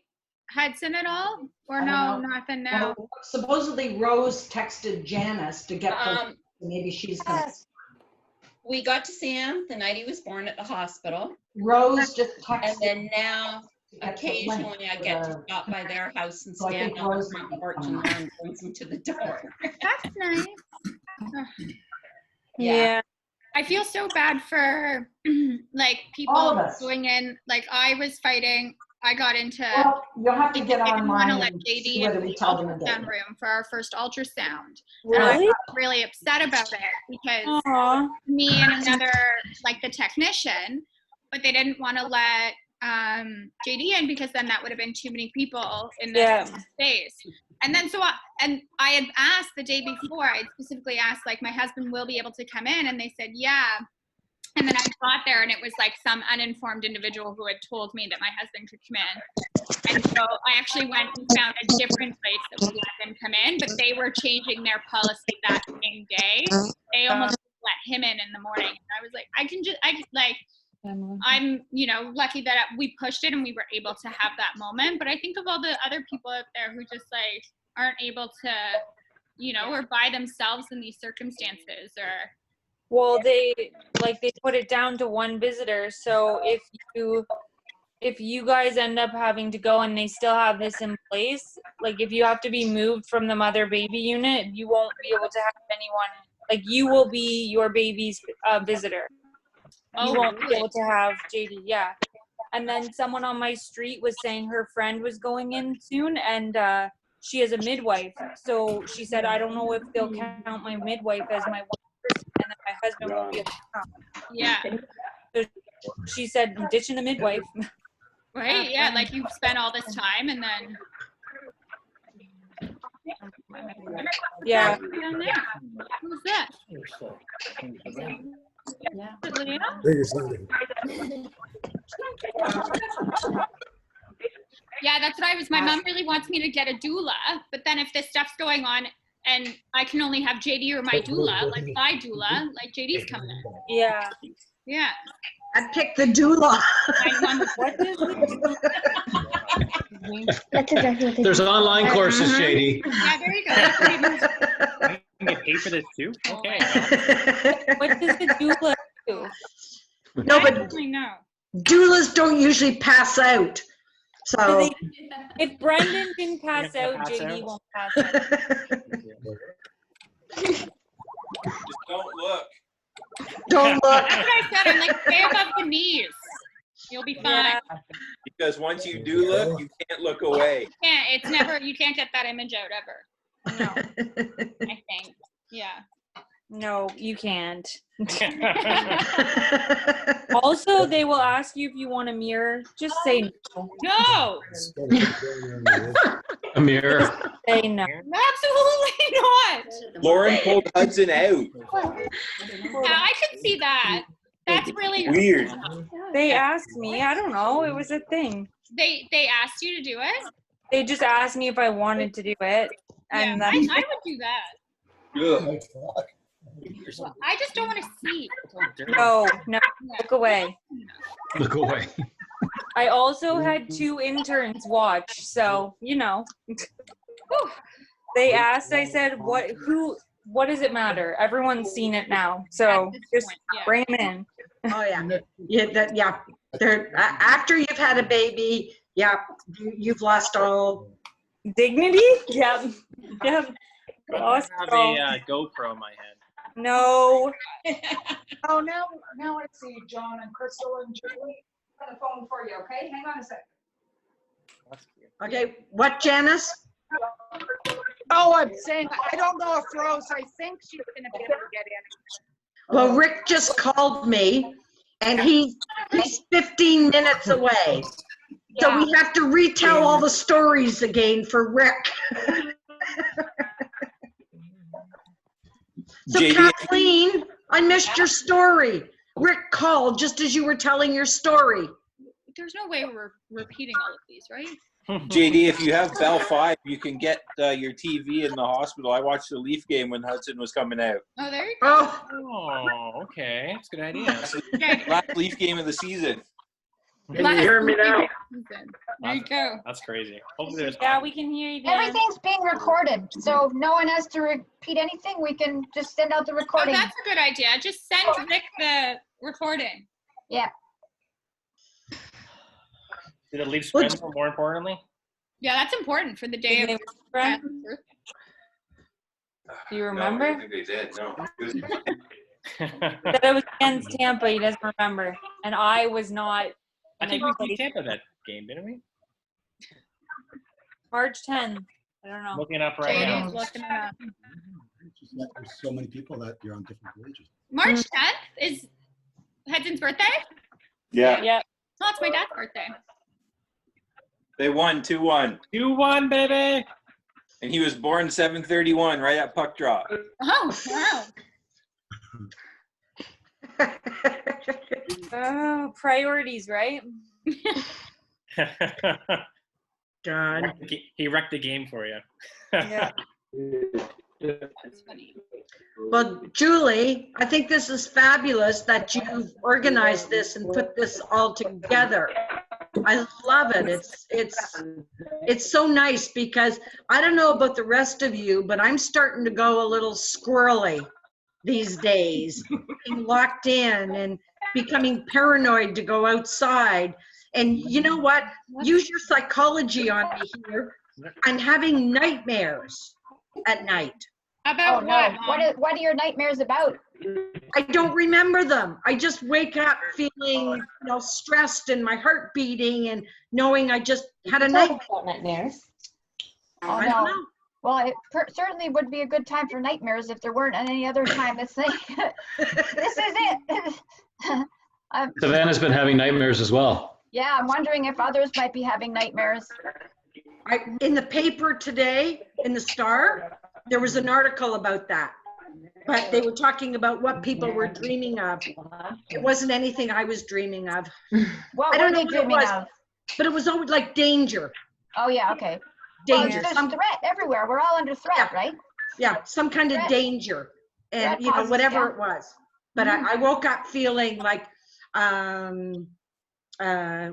Hudson at all? Or I no, don't know. nothing now? Well, supposedly Rose texted Janice to get her, maybe she's gonna. We got to see him the night he was born at the hospital. Rose just texted. And then now, get the link occasionally I for get to the- stop by their house and So I stand think on the Rose front might be porch and fine. Lauren brings him to the door. That's nice. Yeah. I feel so bad for like All of people us. going in. Like I was fighting. I got into. Well, you'll have to get I didn't want to online let and JD see whether in we the tell them a date. ultrasound room for our first ultrasound. And I Really? got really upset about it because Aw. me and another, like the technician, but they didn't want to let JD in because then that would have been too many people in the Yeah. space. And then I had asked the day before, I had specifically asked, like, my husband will be able to come in, and they said, yeah. And then I got there, and it was like some uninformed individual who had told me that my husband could come in. And so I actually went and found a different place that would let them come in, but they were changing their policy that same day. They almost let him in the morning. And I was like, I'm, lucky that we pushed it and we were able to have that moment. But I think of all the other people out there who just like aren't able to, or by themselves in these circumstances or. Well, they put it down to one visitor. So if you guys end up having to go and they still have this in place, like if you have to be moved from the mother baby unit, you won't be able to have anyone, like you will be your baby's visitor. You won't be able to have JD, yeah. And then someone on my street was saying her friend was going in soon and she is a midwife. So she said, I don't know if they'll count my midwife as my one person and then my husband won't be able to come. Yeah. So she said, I'm ditching the midwife. Right? Yeah, like you've spent all this time and then. Yeah. Who's that? Yeah, that's what my mom really wants me to get a doula, but then if this stuff's going on and I can only have JD or my doula, like my doula, like JD's coming in. Yeah. Yeah. I'd pick the doula. What is it? That's exactly what they There's online courses, Uh-huh. JD. Yeah, there you go. You can get paid for this too? Okay. What does the doula do? No, but I know. doulas don't usually pass out. So If Brendan can pass out, JD won't pass out. Don't look. That's what I said. I'm like, stay above the knees. You'll be fine. Because once you do look, you can't look away. It's never, you can't get that image out ever. No. I think. Yeah. No, you can't. Also, they will ask you if you want a mirror. Just say no. No. A mirror. Say no. Absolutely not. Lauren pulled Hudson out. Yeah, I could see that. That's really Weird. They asked me. I don't know. It was a thing. They asked you to do it? They just asked me if I wanted to do it. And Yeah, I that's would do that. Ugh. Well, I just don't want to see. no, look away. Look away. I also had 2 interns watch, so you know. They asked, I said, what does it matter? Everyone's seen it now, so just bring them in. Oh yeah. They're after you've had a baby, you've lost all dignity. Yep. Lost I have all. a GoPro in my head. No. Oh, now I see John and Crystal and Julie on the phone for you, okay? Hang on a second. Okay, what, Janice? Oh, I'm saying, I don't know if Rose, I think she's gonna be able to get in. Well, Rick just called me, and he's 15 minutes away. So we have to retell all the stories again for Rick. So JD. Kathleen, I missed your story. Rick called just as you were telling your story. There's no way we're repeating all of these, right? JD, if you have Bell 5, you can get your TV in the hospital. I watched the Leaf game when Hudson was coming out. Oh, there you go. Oh, okay. That's a good idea. Last Leaf game of the season. Can you hear me now? There you go. That's crazy. Hopefully there's Yeah, we can hear you. Dan. Everything's being recorded, so if no one has to repeat anything, we can just send out the Oh, recording. that's a good idea. Just send Rick the recording. Yeah. Did it leave Spencer more importantly? Yeah, that's important for the day of his birthday. Do you remember? No, I don't think they did. No. That it was against Tampa. He doesn't remember, and I was not. I think we beat Tampa that game, didn't we? March 10th. I don't know. Looking up right now. Looking it up. There's so many people that you're on different pages. March 10th is Hudson's birthday? Yeah. Yep. Oh, it's my dad's birthday. They won 2-1. 2-1, baby. And he was born 7/31, right at puck drop. Oh, wow. Oh, priorities, right? God. He wrecked the game for you. Yeah. That's funny. Well, Julie, I think this is fabulous that you've organized this and put this all together. I love it. It's so nice because I don't know about the rest of you, but I'm starting to go a little squirrely these days, being locked in and becoming paranoid to go outside. And you know what? Use your psychology on me here. I'm having nightmares at night. About what? What are your nightmares about? I don't remember them. I just wake up feeling, stressed and my heart beating and knowing I just had a nightmares. Oh, I don't know. Well, it certainly would be a good time for nightmares if there weren't any other time to think. This is it. Savannah's been having nightmares as well. Yeah, I'm wondering if others might be having nightmares. In the paper today, in the Star, there was an article about that. But they were talking about what people were dreaming of. It wasn't anything I was dreaming of. What I don't were know they what it dreaming was, of? but it was always like danger. Oh, yeah, okay. Well, Danger. there's threat everywhere. We're all under threat, right? Yeah, some kind of Threat. danger. And, Threat causes, whatever yeah. it was. But I woke up feeling like,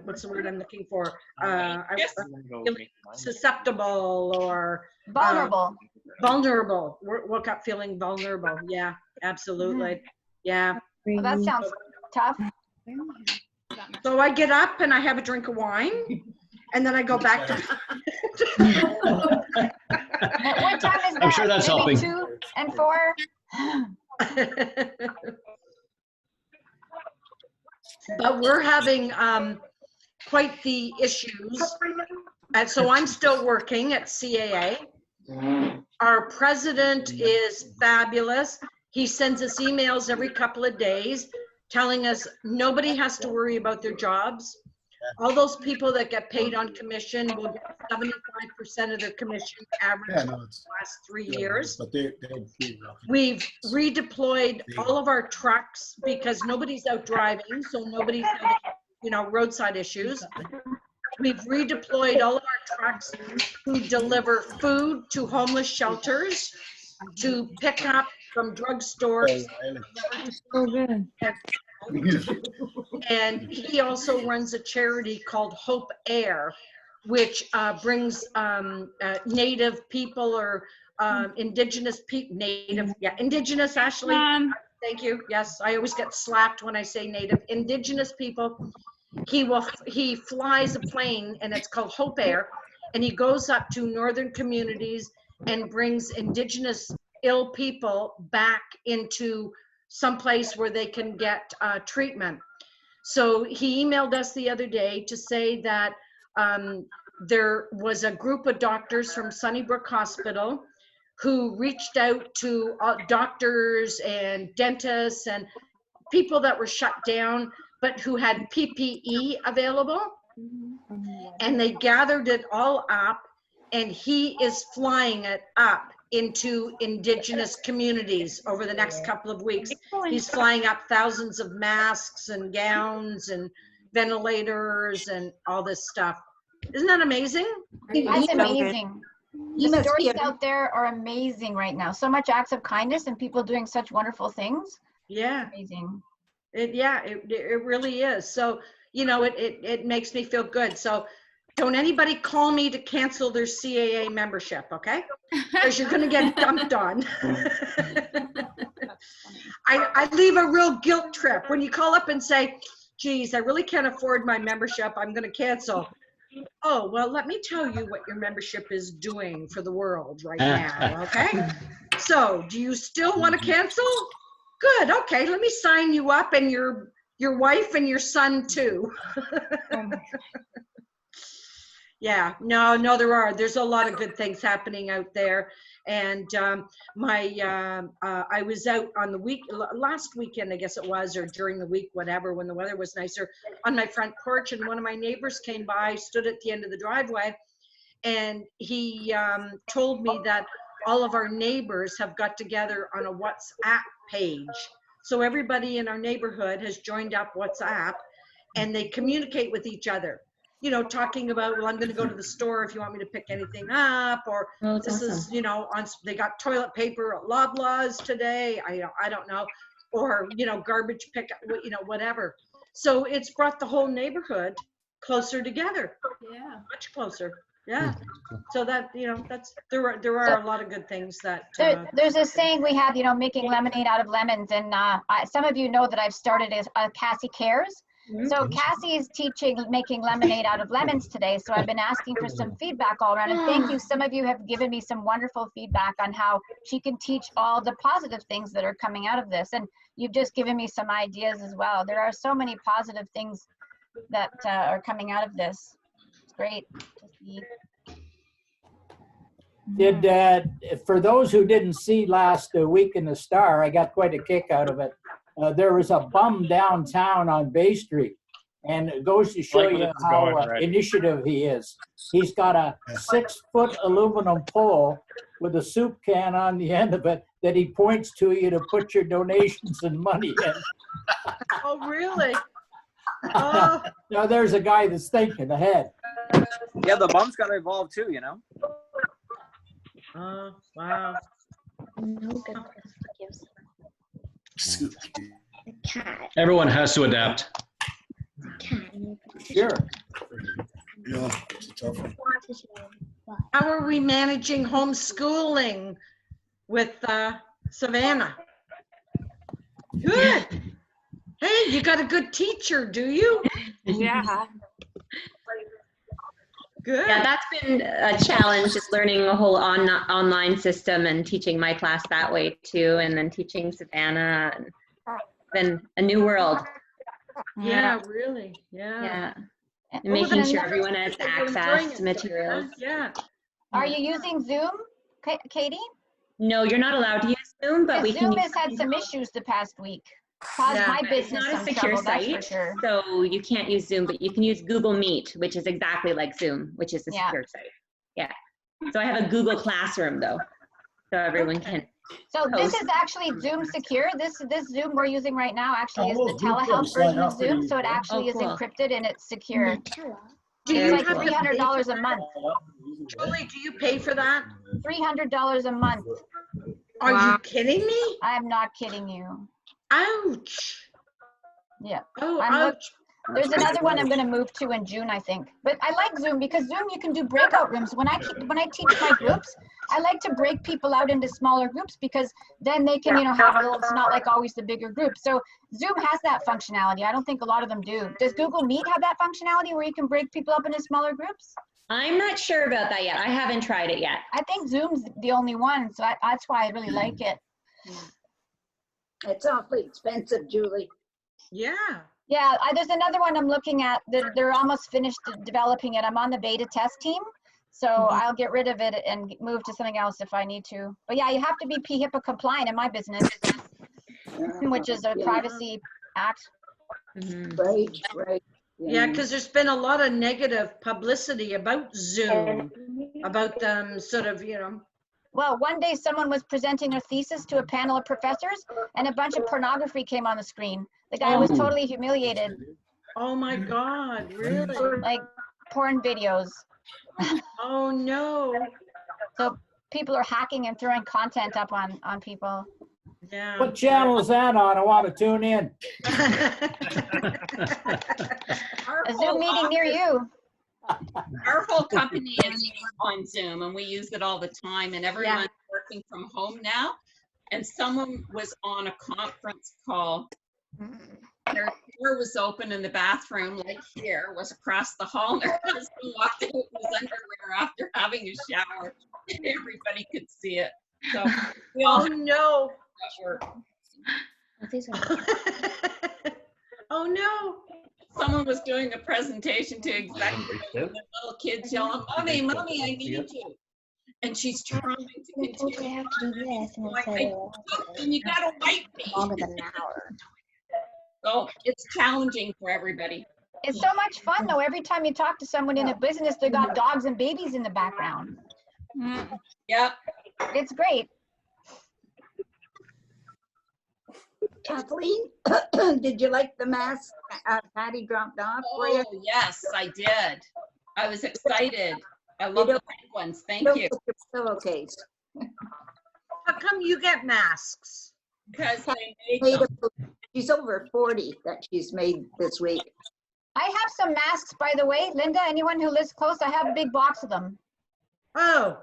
what's the word I'm looking for? I was susceptible or Vulnerable. Vulnerable. Woke up feeling vulnerable. Yeah, absolutely. Yeah. Well, that sounds tough. So I get up and I have a drink of wine, and then I go back to. What time is that? I'm sure that's Maybe helping. 2 and 4? But we're having quite the issues. And so I'm still working at CAA. Our president is fabulous. He sends us emails every couple of days telling us nobody has to worry about their jobs. All those people that get paid on commission will get 75% of their commission average Yeah, in no, the it's- last 3 years. But they're rough. We've redeployed all of our trucks because nobody's out driving, so nobody's having, you know, roadside issues. We've redeployed all of our trucks to deliver food to homeless shelters, to pick up from drugstores. Oh, good. And he also runs a charity called Hope Air, which brings Native people or Indigenous people, Indigenous, Ashley. Thank you. Yes, I always get slapped when I say Native. Indigenous people. He flies a plane, and it's called Hope Air, and he goes up to northern communities and brings Indigenous ill people back into some place where they can get treatment. So he emailed us the other day to say that there was a group of doctors from Sunnybrook Hospital who reached out to doctors and dentists and people that were shut down, but who had PPE available. And they gathered it all up, and he is flying it up into Indigenous communities over the next couple of weeks. He's flying up thousands of masks and gowns and ventilators and all this stuff. Isn't that amazing? That's amazing. The stories out there are amazing right now. So much acts of kindness and people doing such wonderful things. Yeah. Amazing. It really is. So, you know, it makes me feel good. So don't anybody call me to cancel their CAA membership, okay? Because you're going to get dumped on. I leave a real guilt trip when you call up and say, geez, I really can't afford my membership. I'm going to cancel. Oh, well, let me tell you what your membership is doing for the world right now, okay? So do you still want to cancel? Good. Okay, let me sign you up, and your wife and your son too. Yeah, no, there's a lot of good things happening out there. And I was out on last weekend, I guess it was, or during the week, whatever, when the weather was nicer, on my front porch, and one of my neighbors came by, stood at the end of the driveway, and he told me that all of our neighbors have got together on a WhatsApp page. So everybody in our neighborhood has joined up WhatsApp, and they communicate with each other. You know, talking about, well, I'm going to go to the store if you want me to pick anything up, or this is, you know, they got toilet paper at Loblaws today. I don't know, or, you know, garbage pickup, you know, whatever. So it's brought the whole neighborhood closer together. Yeah. Much closer. Yeah. So that, you know, there are a lot of good things that. There's a saying we have, you know, making lemonade out of lemons. And some of you know that I've started a Cassie Cares. So Cassie is teaching making lemonade out of lemons today. So I've been asking for some feedback all around. And thank you. Some of you have given me some wonderful feedback on how she can teach all the positive things that are coming out of this. And you've just given me some ideas as well. There are so many positive things that are coming out of this. It's great to see. For those who didn't see last week in the Star, I got quite a kick out of it. There was a bum downtown on Bay Street, and it goes to show you how initiative he is. He's got a 6-foot aluminum pole with a soup can on the end of it that he points to you to put your donations and money in. Oh, really? Oh. Now there's a guy that's thinking ahead. Yeah, the bum's got to evolve too, you know? Oh, wow. No good gives. The cat. Everyone has to adapt. Sure. Yeah, it's a tough one. How are we managing homeschooling with Savannah? Good. Hey, you got a good teacher, do you? Yeah. Good. Yeah, that's been a challenge, just learning a whole online system and teaching my class that way too, and then teaching Savannah. And it's been a new world. Yeah, really, yeah. Yeah. And Oh, making then sure another- everyone has access to materials. Yeah. Are you using Zoom, Katie? No, you're not allowed to use Zoom, but we can Zoom use has had some issues the past week. Caused Yeah. my It's business not a some secure trouble, that's for site, sure. so you can't use Zoom, but you can use Google Meet, which is exactly like Zoom, which is a Yeah. secure site. Yeah. So I have a Google Classroom though, so everyone can. So this Post. is actually Zoom secure. This Zoom we're using right now actually is Oh, the those group telehealth photos slide version of out pretty Zoom, so it easy, huh? actually Oh, is cool. encrypted and it's secure. Do It's you like have to pay $300 for a month. Julie, do you pay for that? $300 a month. Are you kidding me? I'm not kidding you. Ouch. Yeah. Oh, I'm look- ouch. There's another one I'm going to move to in June, I think. But I like Zoom because Zoom you can do breakout rooms. When I teach my groups, I like to break people out into smaller groups because then they can, have a little, it's not like always the bigger group. So Zoom has that functionality. I don't think a lot of them do. Does Google Meet have that functionality where you can break people up into smaller groups? I'm not sure about that yet. I haven't tried it yet. I think Zoom's the only one, so that's why I really like it. It's awfully expensive, Julie. Yeah. Yeah, there's another one I'm looking at. They're almost finished developing it. I'm on the beta test team, so I'll get rid of it and move to something else if I need to. But yeah, you have to be HIPAA compliant in my business, which is a privacy act. Right. Yeah, because there's been a lot of negative publicity about Zoom, about them sort of, Well, one day someone was presenting their thesis to a panel of professors and a bunch of pornography came on the screen. The guy was totally humiliated. Oh my God, really? Like porn videos. Oh no. So people are hacking and throwing content up on people. Yeah. What channel is that on? I want to tune in. A Zoom meeting near you. Our whole company is on Zoom and we use it all the time and everyone's working from home now. And someone was on a conference call. Their door was open in the bathroom, like here, was across the hall. And her husband walked in with his underwear after having a shower. And everybody could see it. So we all no. pressure. Oh no. Someone was doing a presentation to executives and the little kids yelling, Mommy, Mommy, I need you. And she's trying to continue. I have to do this, and Like, it said, and you gotta wipe me. longer than an hour. So it's challenging for everybody. It's so much fun though. Every time you talk to someone in a business, they got dogs and babies in the background. Yep. It's great. Kathleen, did you like the mask Patty dropped off for you? Oh, yes, I did. I was excited. I love the pink ones. Thank you. Pillowcase. How come you get masks? Because they made them. She's over 40 that she's made this week. I have some masks, by the way. Linda, anyone who lives close, I have a big box of them. Oh,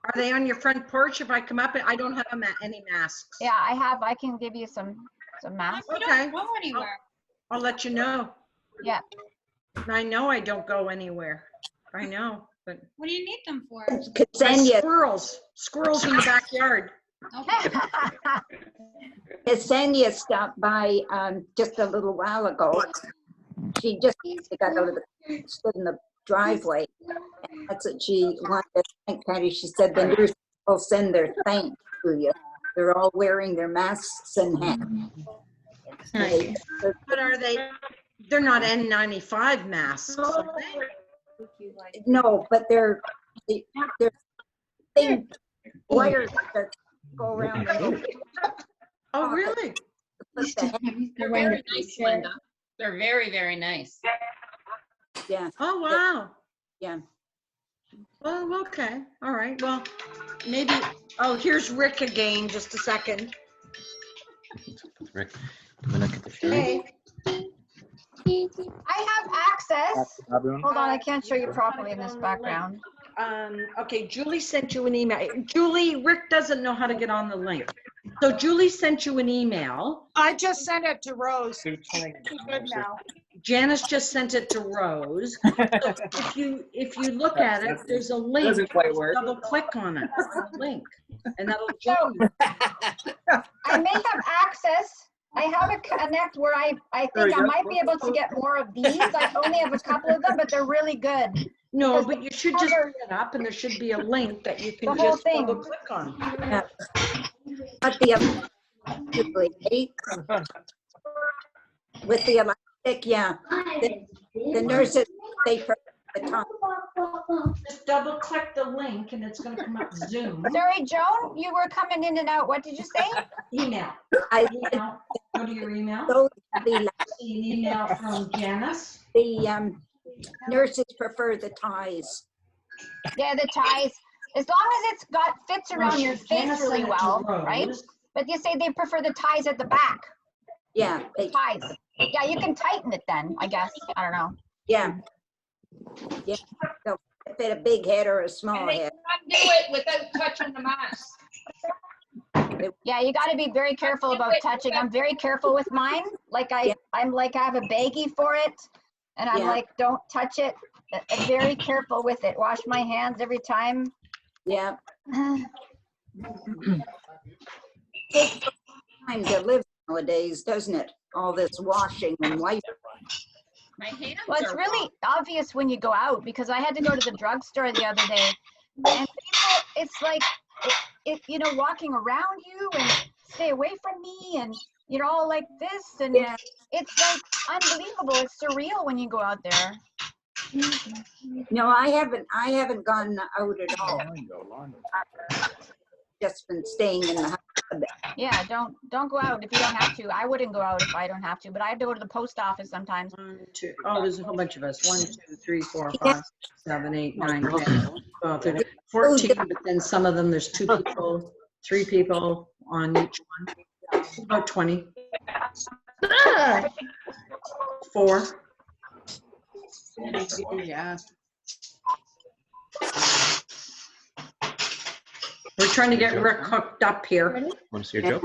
are they on your front porch? If I come up, I don't have any masks. Yeah, I can give you some masks. We Okay. don't go anywhere. I'll let you know. Yeah. I know I don't go anywhere. I know, but What do you need them for? Ksenia, squirrels in the backyard. Okay. Ksenia stopped by just a little while ago. She just got out of stood in the driveway. And that's what she wanted to thank Patty. She said the nurses will send their thanks to you. They're all wearing their masks and hats. Nice. But are they? They're not N95 masks. Are they? No, but they're thin wires that go around. Oh, really? They're very nice, Linda. They're very, very nice. Yeah. Oh, wow. Yeah. Well, okay. All right. Well, maybe. Oh, here's Rick again. Just a second. Rick, do we look at the show? Hey. I have access. Hold on, I can't show you properly in this background. Okay, Julie sent you an email. Julie, Rick doesn't know how to get on the link. So Julie sent you an email. I just sent it to Rose. She's good now. Janice just sent it to Rose. So if you look at it, there's a link. Doesn't quite work. Double click on it. Link, and that'll show you. I may have access I have a connect where I There think you I go. might be able to get more of these. I only have a couple of them, but they're really good. No, Because but you should just put it up and there should be a link that you can The whole just thing. double click on. Yeah. But the elastic, with the elastic, yeah. The nurses, they prefer the time. Just double click the link and it's gonna come up Zoom. Sorry, Joan, you were coming in and out. What did you say? Email. I Go to your email. so the See an email from Janice. nurses prefer the ties. Yeah, the ties. As long as it's got fits around your face really well, right? But you say they prefer the ties at the back. Yeah, The ties. Yeah, you can tighten it then, I guess. I don't know. yeah. Yeah. So fit a big head or a small head. Do it without touching the mask. Yeah, you got to be very careful about touching. I'm very careful with mine. Like I'm like I have a baggie for it, and I'm Yeah. like, don't touch it. I'm very careful with it. Wash my hands every time. Yeah. Takes time to live nowadays, doesn't it? All this washing and wiping. My hands Well, it's are really obvious when you go out because I had to go to the drugstore the other day, and people, it's like, you know, walking around you and stay away from me, and you're all like this, and it's like unbelievable. It's surreal when you go out there. No, I haven't gone out at all. Just been staying in the house a bit. Yeah, don't go out if you don't have to. I wouldn't go out if I don't have to, but I have to go to the post office sometimes. 1, 2, oh, there's a whole bunch of us. 1, 2, 3, 4, 5, 6, 7, 8, 9, 10, 12, 13, 14, but then some of them, there's 2 people, 3 people on each one. About 20. 4. Yeah. We're trying to get Rick hooked up here. Want to see your joke?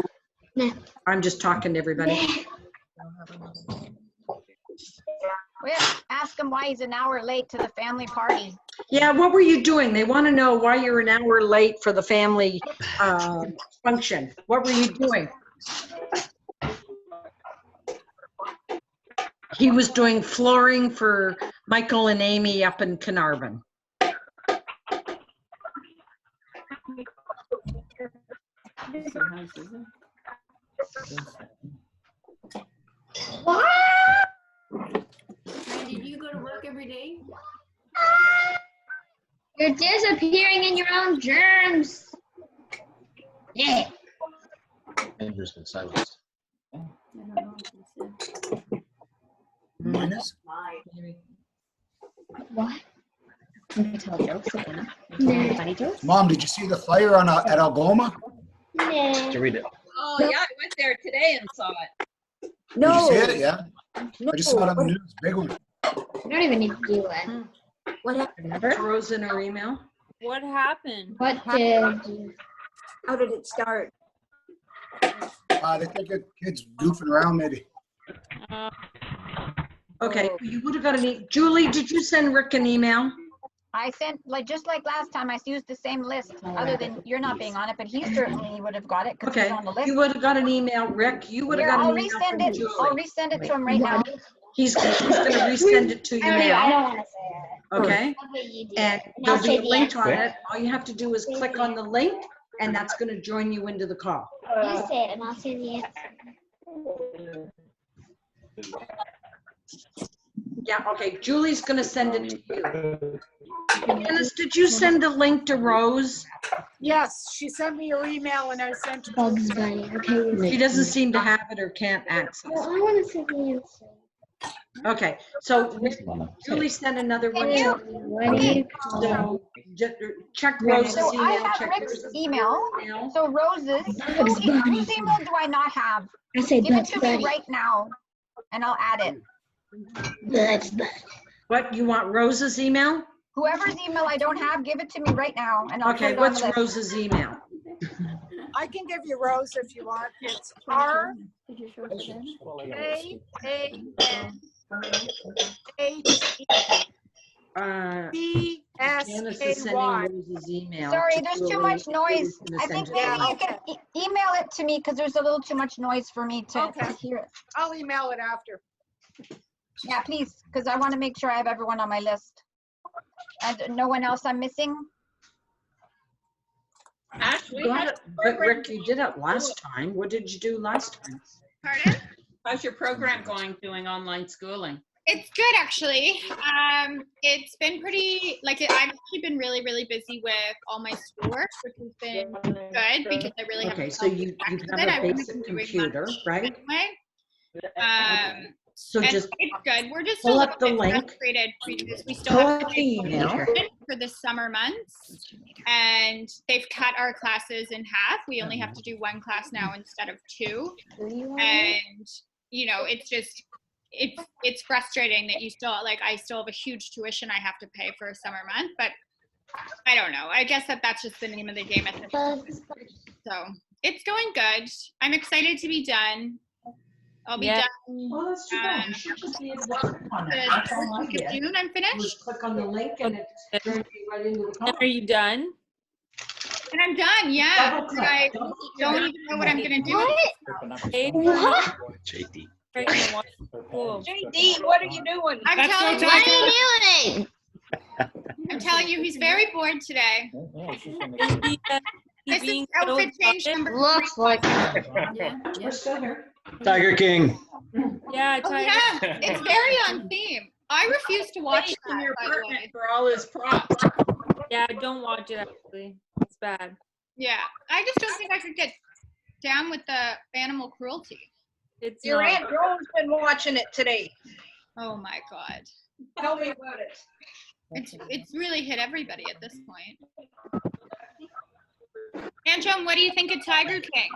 I'm just talking to everybody. Well, ask him why he's an hour late to the family party. Yeah, what were you doing? They want to know why you're an hour late for the family function. What were you doing? He was doing flooring for Michael and Amy up in Carnarvon. Randy, do you go to work every day? You're disappearing in your own germs. Yeah. Andrew's been silenced. Minus? What? Can I tell jokes again? No. Funny jokes? Mom, did you see the fire on at Algoma? No. To read it. Oh, yeah, I went there today and saw it. Did No. you see it? Yeah. I just saw it on the news. Big one. You don't even need to do it. What happened? It's Rose in her email. What happened? What did? How did it start? They think the kid's goofing around maybe. Okay, you would have got an Julie, did you send Rick an email? I sent, like, just like last time, I used the same list, other than you're not being on it, but he certainly would have got it because Okay, he's on the list. you would have got an email, Rick. You would have Here, got I'll an email resend from it. Julie. I'll resend it to him right now. He's gonna resend it to you I now, don't want to say it. okay? Okay, you do And it. And I'll there'll be say a the link on answer. it. All you have to do is click on the link, and that's gonna join you into the call. You say it and I'll say the answer. Yeah, okay, Julie's gonna send it to you. Dennis, did you send the link to Rose? Yes, she sent me your email and I sent it. Bugs Bunny. Okay. She doesn't seem to have it or can't access. Well, I want to say the answer. Okay, so Julie sent another one. What do you So check Rose's So I email. have Check Rick's Rose's email. So Rose's, Bugs whose Bunny. email do I not have? I say Give it Bugs to me Bunny. right now, and I'll add it. Bugs Bunny. What, you want Rose's email? Whoever's email I don't have, give it to me right now, and I'll put Okay, it on the what's list. Rose's email? I can give you Rose if you want. It's RKANHE Uh, Janice is sending S-A-Y. Rose's email. Sorry, to there's too Julie. much noise. Julie's gonna I think send it maybe to you can email it to me because there's a little too much noise for me to Okay. hear it. I'll email it after. Yeah, please, because I want to make sure I have everyone on my list. And no one else I'm missing? Ash, we You got had it. But Rick, you did it last time. What did you do last time? Pardon? How's your program going doing online schooling? It's good actually. It's been pretty I've actually been really, really busy with all my schoolwork, which has been good because I really Okay, have so you with have it. I a wouldn't basic have been doing computer, much right? anyway. So and just it's good. We're just a pull little up the bit link. frustrated because we still Pull have up to the pay email. for the summer months, and they've cut our classes in half. We only have to do one class now instead of two, and you know, it's just it's frustrating that you still I still have a huge tuition I have to pay for a summer month, but I don't know. I guess that's just the name of the game at this point. So it's going good. I'm excited to be done. I'll be Yeah. done. Well, that's too bad. You should just be able to click on it. the That's all I 13th did. of June, I'm finished. Was click on the link and it turned me right into the Are you done? And I'm done, yeah. Double click. I Double don't click. even know what I'm gonna do. JD. JD, what are you doing? I'm telling you. What are you doing? I'm telling you, he's very bored today. This is outfit change number. Looks like We're still here. Tiger King. Yeah, Oh, yeah, it's very on theme. I refuse to watch Space in that, your by the apartment way. for all his props. Yeah, don't watch it actually. It's bad. Yeah, I just don't think I could get down with the animal cruelty. It's Your not. Aunt Joan's been watching it today. Oh my God. Tell me about it. It's really hit everybody at this point. Aunt Joan, what do you think of Tiger King?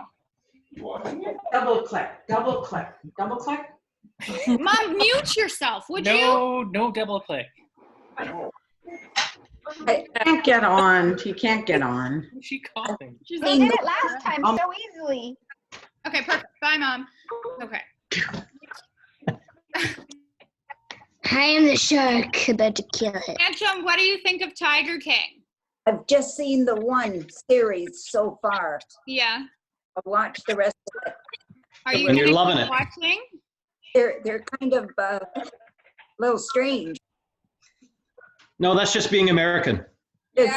Double click, double click, double click. Mom, mute yourself, would you? No double click. I can't get on. You can't get on. Who's she calling? They did it last time so easily. Okay, perfect. Bye, Mom. Okay. I am the shark about to kill it. Aunt Joan, what do you think of Tiger King? I've just seen the one series so far. Yeah. I'll watch the rest of it. Are you And you're gonna loving keep it. watching? They're kind of a little strange. No, that's just being American. Hey,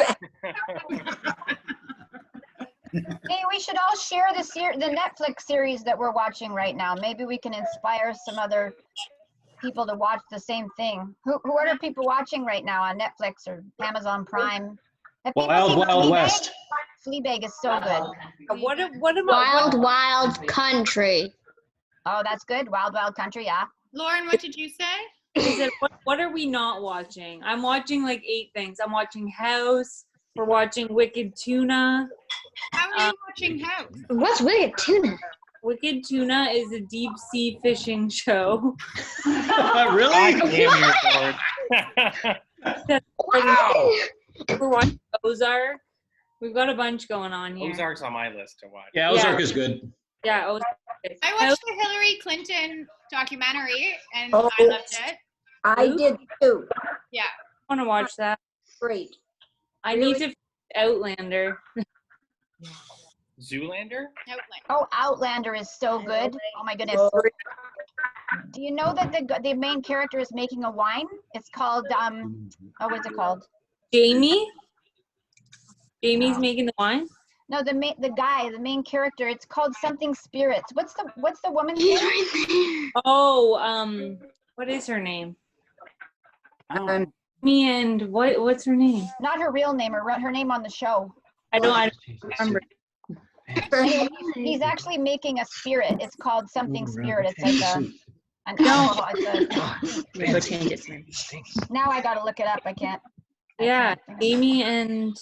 we should all share the Netflix series that we're watching right now. Maybe we can inspire some other people to watch the same thing. Who are people watching right now on Netflix or Amazon Prime? Have people Wild seen Wild Fleabag? West. Fleabag is so good. What about Wild, wild country. Oh, that's good. Wild Wild Country, yeah. Lauren, what did you say? I said, what are we not watching? I'm watching like 8 things. I'm watching House. We're watching Wicked Tuna. How are you watching House? What's Wicked Tuna? Wicked Tuna is a deep sea fishing show. Really? God damn, you're bored. We're watching Ozark. We've got a bunch going on here. Ozark's on my list to watch. Yeah, Ozark is good. Yeah, Ozark. I watched the Hillary Clinton documentary and Oh. I loved it. I did too. Yeah. I want to watch that. Great. I need to Outlander. Zoolander? Outlander. Oh, Outlander is so good. Oh my goodness. Do you know that the main character is making a wine? It's called what's it called? Jamie? Jamie's making the wine? No, the main character. It's called something Spirits. What's the woman's name? Oh, what is her name? Me and what's her name? Not her real name, her name on the show. I don't remember. Anyway, he's actually making a spirit. It's called something spirit. It's like an alcohol. Go change it. Now I gotta look it up. I can't. Yeah, Amy and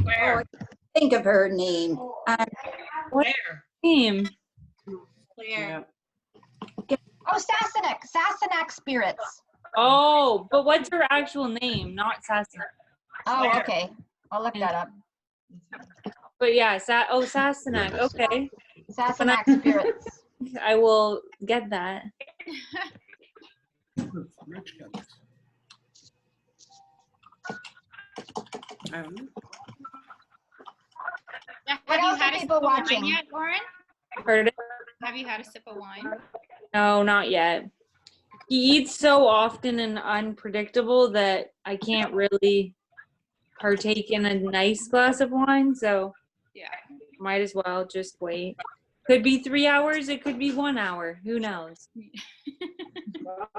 Where? Think of her name. what name? Where? Oh, Sassenach Spirits. Oh, but what's her actual name? Not Sassenach. Oh, okay. I'll look that up. But yeah, Sassenach. Okay. Sassenach Spirits. I will get that. Have What you else had are a people sip of wine watching? yet, Lauren? Heard it? Have you had a sip of wine? No, not yet. He eats so often and unpredictable that I can't really partake in a nice glass of wine, so Yeah. might as well just wait. Could be 3 hours, it could be 1 hour. Who knows?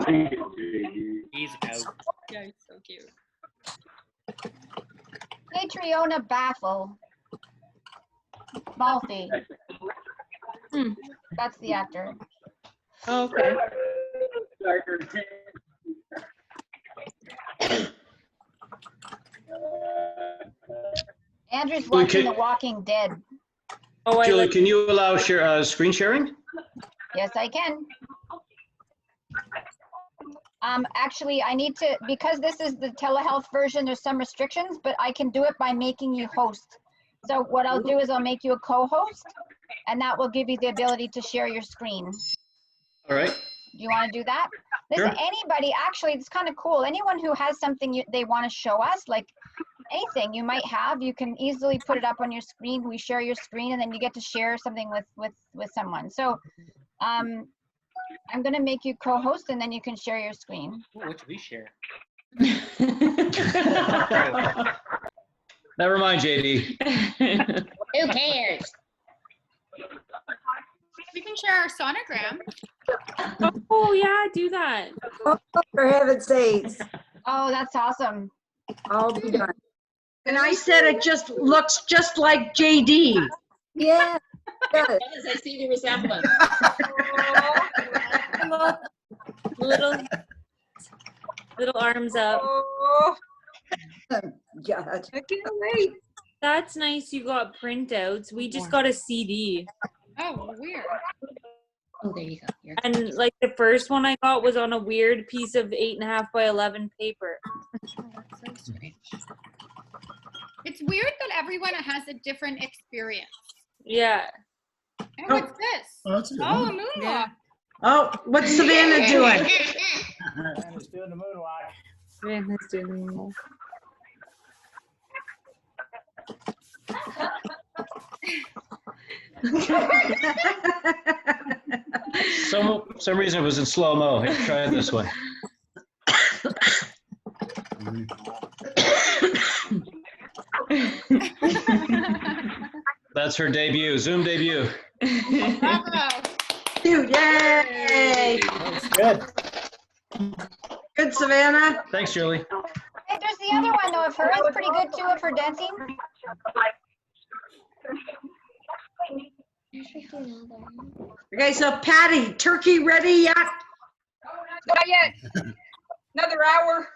He's out. Yeah, he's so cute. Catriona Baffle. Malfi. That's the actor. Okay. Andrew's Julie, watching can- The Walking Dead. Oh, Julie, can you allow screen sharing? Yes, I can. Actually, I need to, because this is the telehealth version, there's some restrictions, but I can do it by making you host. So what I'll do is I'll make you a co-host, and that will give you the ability to share your screen. All right. Do you want to do that? Listen, Sure. anybody, actually, it's kind of cool. Anyone who has something they want to show us, like anything you might have, you can easily put it up on your screen. We share your screen, and then you get to share something with someone. So I'm going to make you co-host, and then you can share your screen. Ooh, what should we share? Never mind, JD. Who cares? We can share our sonogram. Oh, yeah, do that. Oh, for heaven's sakes. Oh, that's awesome. I'll be done. And I said it just looks just like JD. Yeah. Good. Yes, I see the resemblance. Little arms up. Oh, God. I can't wait. That's nice you got printouts. We just got a CD. Oh, weird. Oh, there you go. And like the first one I got was on a weird piece of 8.5 by 11 paper. Oh, that's so strange. It's weird that everyone has a different experience. Yeah. Hey, what's this? Oh, that's a good Oh, a one. moonwalk. Oh, what's Savannah doing? Savannah's doing the moonwalk. Savannah's doing the Some reason it was in slow-mo. Here, try it this way. That's her debut, Zoom debut. Bravo. Yay! Good. Good, Savannah. Thanks, Julie. Hey, there's the other one though of her. It's pretty good too of her dancing. Okay, so Patty, turkey ready yet? Not yet. Another hour.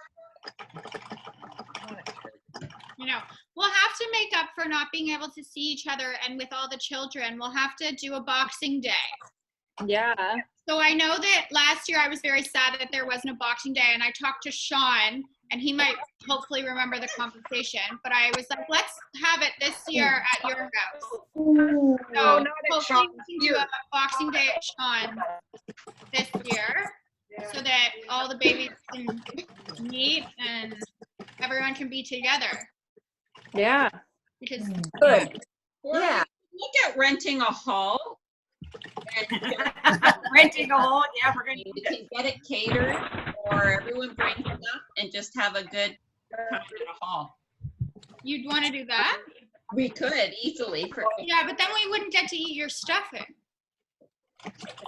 You know, we'll have to make up for not being able to see each other, and with all the children, we'll have to do a Boxing Day. Yeah. So I know that last year I was very sad that there wasn't a Boxing Day, and I talked to Sean, and he might hopefully remember the conversation, but I was like, let's have it this year at your house. So not at hopefully Sean's, we can do a Boxing Day at Sean this year, so that all the babies can meet and everyone can be together. Yeah. Because Good. Or Yeah. look at renting a hall. And Renting a hall, yeah, we're gonna. you can get it catered, or everyone brings stuff and just have a good time in a hall. you'd want to do that? We could easily for Yeah, but then we wouldn't get to eat your stuffing.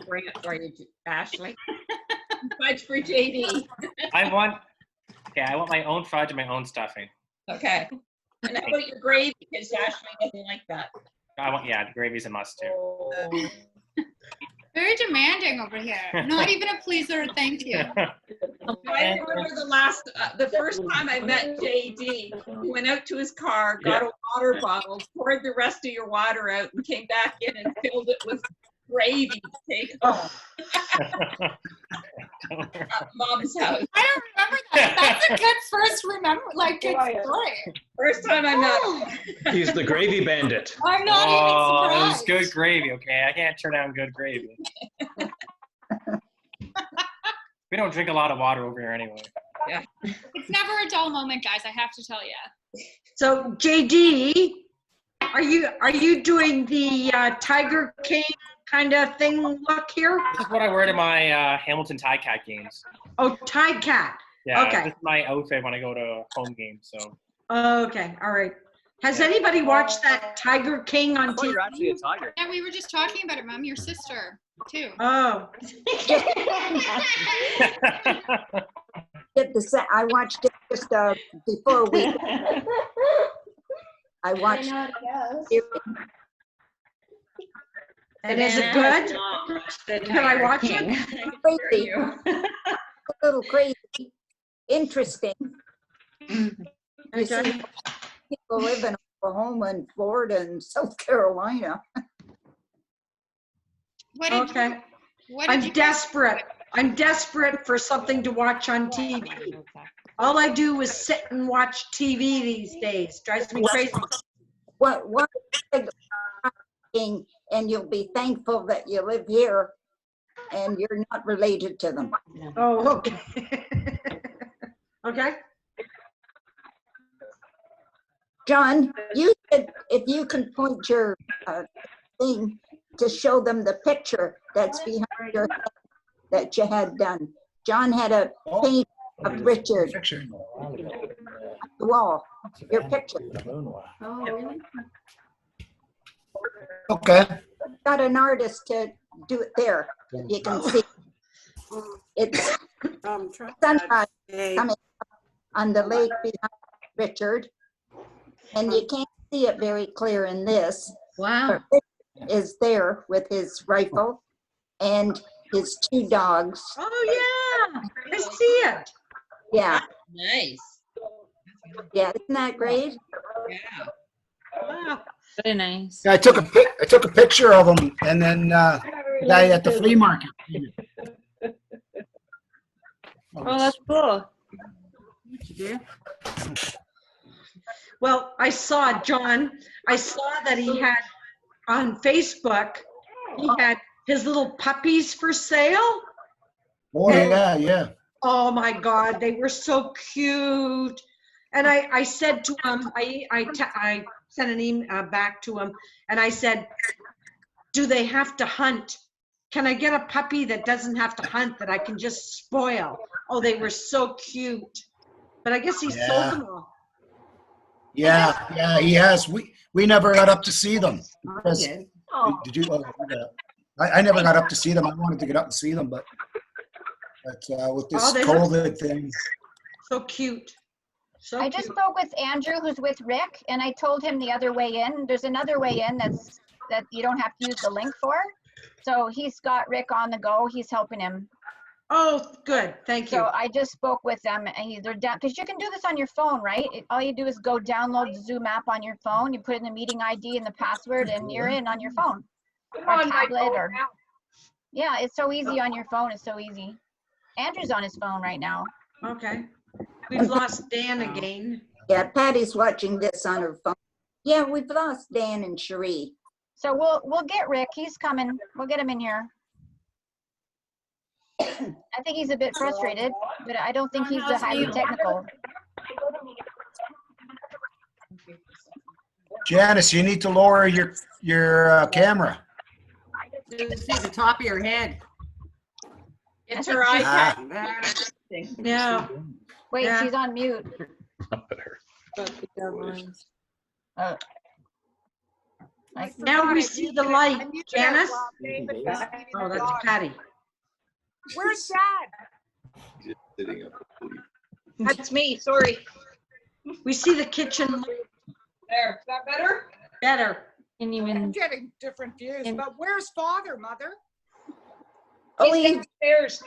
bring it for you, Ashley. Fudge for JD. I want my own fudge and my own stuffing. Okay. And how about your gravy? Because Ashley doesn't like that. The gravy's a must too. Very demanding over here. Not even a pleaser, thank you. I remember the first time I met JD, he went out to his car, got a water bottle, poured the rest of your water out, and came back in and filled it with gravy to take home. At Mom's house. I don't remember that. That's a good first good story. First time I met him. He's the gravy bandit. I'm not It even was surprised. good gravy, okay? I can't turn down good gravy. We don't drink a lot of water over here anyway. Yeah. It's never a dull moment, guys, I have to tell you. So JD, are you doing the Tiger King kind of thing look here? This is what I wear to my Hamilton Ticat games. Oh, Ticat. Yeah, Okay. this is my outfit when I go to home games. So. Okay, all right. Has anybody watched that Tiger King on TV? You're actually a tiger. Yeah, we were just talking about it, Mom. Your sister too. Oh. I watched it just before we. I watched. And is it good? Can I watch it? Crazy. A little crazy. Interesting. You see people live in Oklahoma and Florida and South Carolina. Okay. I'm desperate. I'm desperate for something to watch on TV. All I do is sit and watch TV these days. Drives me crazy. What King, and you'll be thankful that you live here and you're not related to them. Oh, okay. Okay. John, you said if you can point your thing to show them the picture that's behind your head that you had done. John had a paint of Richard on the wall. Your picture. Oh, really? Okay. Got an artist to do it there. You can see. It's sunrise coming up on the lake behind Richard. And you can't see it very clear in this. Wow. But Richard is there with his rifle and his two dogs. Oh, yeah. I see it. Yeah. Nice. Yeah, isn't that great? Yeah. Wow. Very nice. Yeah, I took a picture of them, and then the guy at the flea market. Oh, that's cool. Well, I saw that he had on Facebook, he had his little puppies for sale. Oh, yeah, yeah. Oh my God, they were so cute. And I said to him, I sent an email back to him, and I said, do they have to hunt? Can I get a puppy that doesn't have to hunt, that I can just spoil? Oh, they were so cute. But I guess he sold them all. Yeah, he has. We never got up to see them. Because, Okay. did you? Oh, yeah. I never got up to see them. I wanted to get up and see them, but with this they COVID thing. So cute. So I just spoke with Andrew, who's with Rick, and I told him the other way in. There's another way in that you don't have to use the link for. So he's got Rick on the go. He's helping him. Oh, good. Thank you. So I just spoke with them, and they're down because you can do this on your phone, right? All you do is go download the Zoom app on your phone. You put in the meeting ID and the password, and you're in on your phone or tablet or. Yeah, it's so easy on your phone. It's so easy. Andrew's on his phone right now. Okay. We've lost Dan again. Yeah, Patty's watching this on her phone. Yeah, we've lost Dan and Cherie. So we'll get Rick. He's coming. We'll get him in here. I think he's a bit frustrated, but I don't think he's the highly technical. Janice, you need to lower your camera. You see the top of your head. It's her iPad. Yeah. Wait, Yeah. she's on mute. Now we see the light. Janice? Oh, that's Patty. Where's Dad? That's me, sorry. We see the kitchen. There, is that better? Better. I'm getting different views, but where's Father, Mother? Oh, He's downstairs.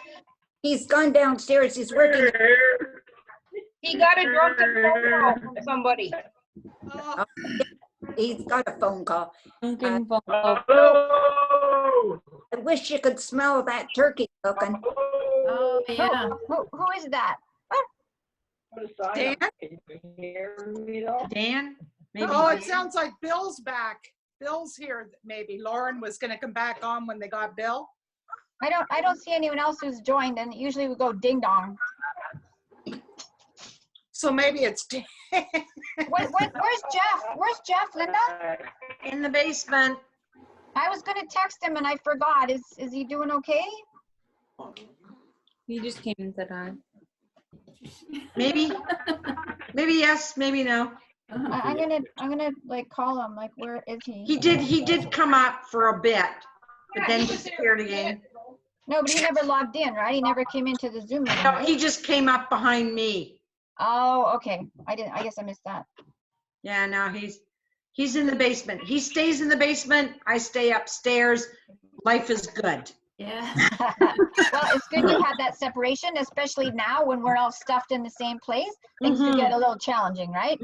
He's gone downstairs. He's working. He got a drunken phone call from somebody. He's got a phone call. I wish you could smell that turkey cooking. Oh, yeah. Who is that? Dan? Dan? Maybe. Oh, it sounds like Bill's back. Bill's here, maybe. Lauren was gonna come back on when they got Bill. I don't see anyone else who's joined, and usually we go ding dong. So maybe it's Dan. Where's Jeff? Where's Jeff, Linda? In the basement. I was gonna text him and I forgot. Is he doing okay? He just came and said hi. Maybe yes, maybe no. I'm gonna like call him. Like, where is he? He did come up for a bit, but then he disappeared again. No, but he never logged in, right? He never came into the Zoom meeting. No, Right? he just came up behind me. Oh, okay. I guess I missed that. Yeah, no, he's in the basement. He stays in the basement. I stay upstairs. Life is good. Yeah. Well, it's good you had that separation, especially now when we're all stuffed in the same place. Things can get a little challenging, right?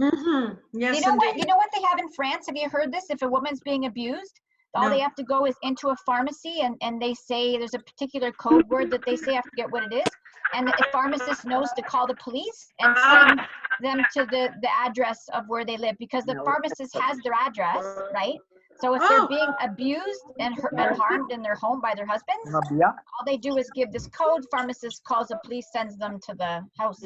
Yes, you know what? indeed. You know what they have in France? Have you heard this? If a woman's being abused, all No. they have to go is into a pharmacy and they say there's a particular code word that they say, I forget what it is. And the pharmacist knows to call the police and send them to the address of where they live, because the pharmacist has their address, right? So if they're being abused and harmed in their home by their husbands, all they do is give this code. Pharmacist calls the police, sends them to the house.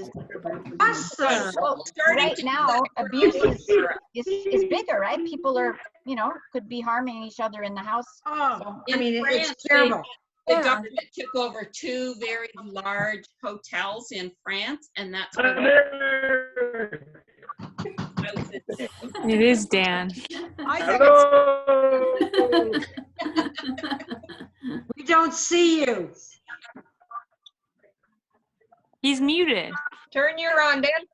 Awesome. Well, right now, abuse is bigger, right? People are, could be harming each other in the house. Oh, In I mean, France, it's terrible. The government took over 2 very large hotels in France, and that's where It is Dan. We don't see you. He's muted. Turn your on, Dan.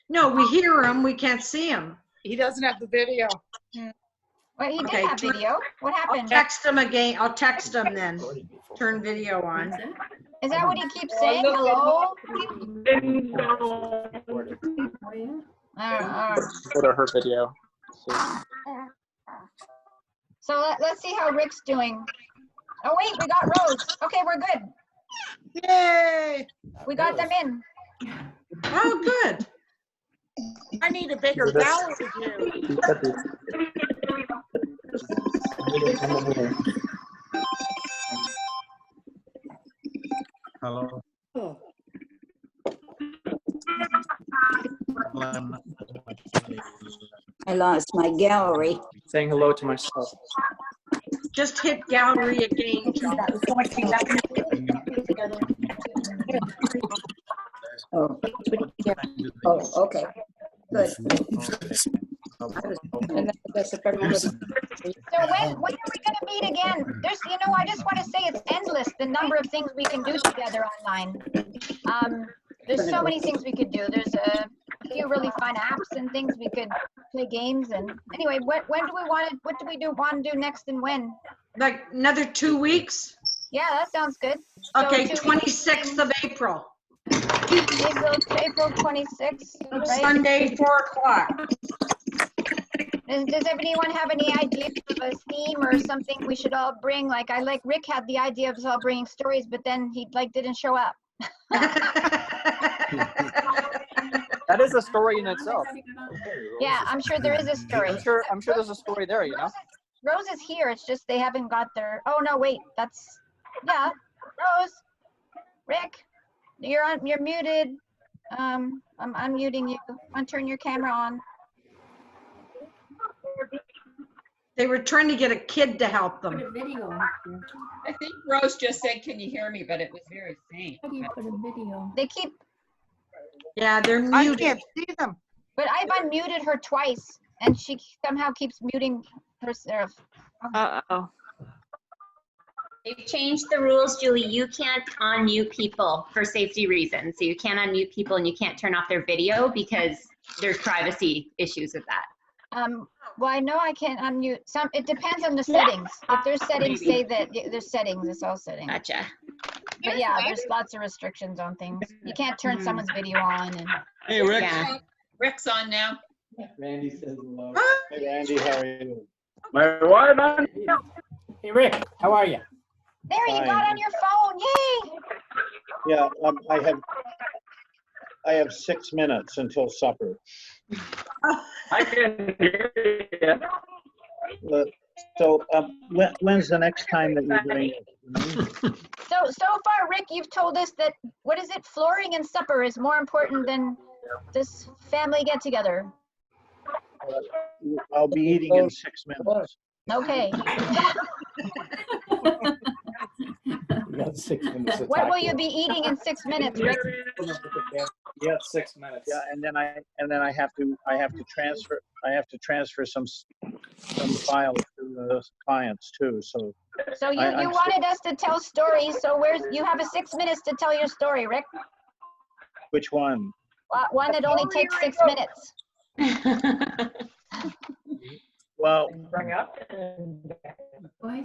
No, we hear him. We can't see him. He doesn't have the video. Well, he Okay, did have video. What I'll happened? text him again. I'll text him then. Turn video on. Is that what he keeps saying? Hello? Go to her video. So let's see how Rick's doing. Oh wait, we got Rose. Okay, we're good. Yay! We got them in. Oh, good. I need a bigger gallery view. Hello. I lost my gallery. Saying hello to myself. Just hit gallery again, John. Oh, okay. Good. So when are we gonna meet again? I just want to say it's endless, the number of things we can do together online. There's so many things we could do. There's a few really fun apps and things we could play games. And anyway, what do we want to do next and when? Like another 2 weeks? Yeah, that sounds good. So Okay, 2 26th of April. April 26th, right? Sunday, 4 o'clock. Does anyone have any idea of a theme or something we should all bring? Like Rick had the idea of us all bringing stories, but then he didn't show up. That is a story in itself. Yeah, I'm sure there is a story. I'm sure there's a story there, Rose is here. It's just they haven't got their. Oh no, wait. Rose, Rick, you're muted. I'm unmuting you. Turn your camera on. They were trying to get a kid to help them. Put a video. I think Rose just said, "Can you hear me?" But it was very faint. How do you put a video? They keep. Yeah, they're muted. I can't see them. But I've unmuted her twice, and she somehow keeps muting herself. Uh-oh. They've changed the rules, Julie. You can't unmute people for safety reasons. So you can't unmute people and you can't turn off their video because there's privacy issues with that. Well, I know I can't unmute some. It depends on the settings. If there's settings, say that there's settings. It's all settings. Gotcha. But yeah, there's lots of restrictions on things. You can't turn someone's video on. And Hey, Rick. Yeah. Rick's on now. Randy says hello. Hey, Randy, how are you? My wife, man. Hey, Rick, how are you? there, you got on your phone. Yay! Yeah, I have 6 minutes until supper. I can hear you. So when's the next time that you bring it? So far, Rick, you've told us that what is it? Flooring and supper is more important than this family get together. I'll be eating in 6 minutes. Okay. You got 6 minutes to What will tackle you it. be eating in 6 minutes, Rick? Yeah, 6 minutes. Yeah, and then I have to transfer some files to the clients too. So So you I'm wanted us to tell stories, so you have a 6 minutes to tell your story, Rick. which one? One that only takes 6 minutes. Well,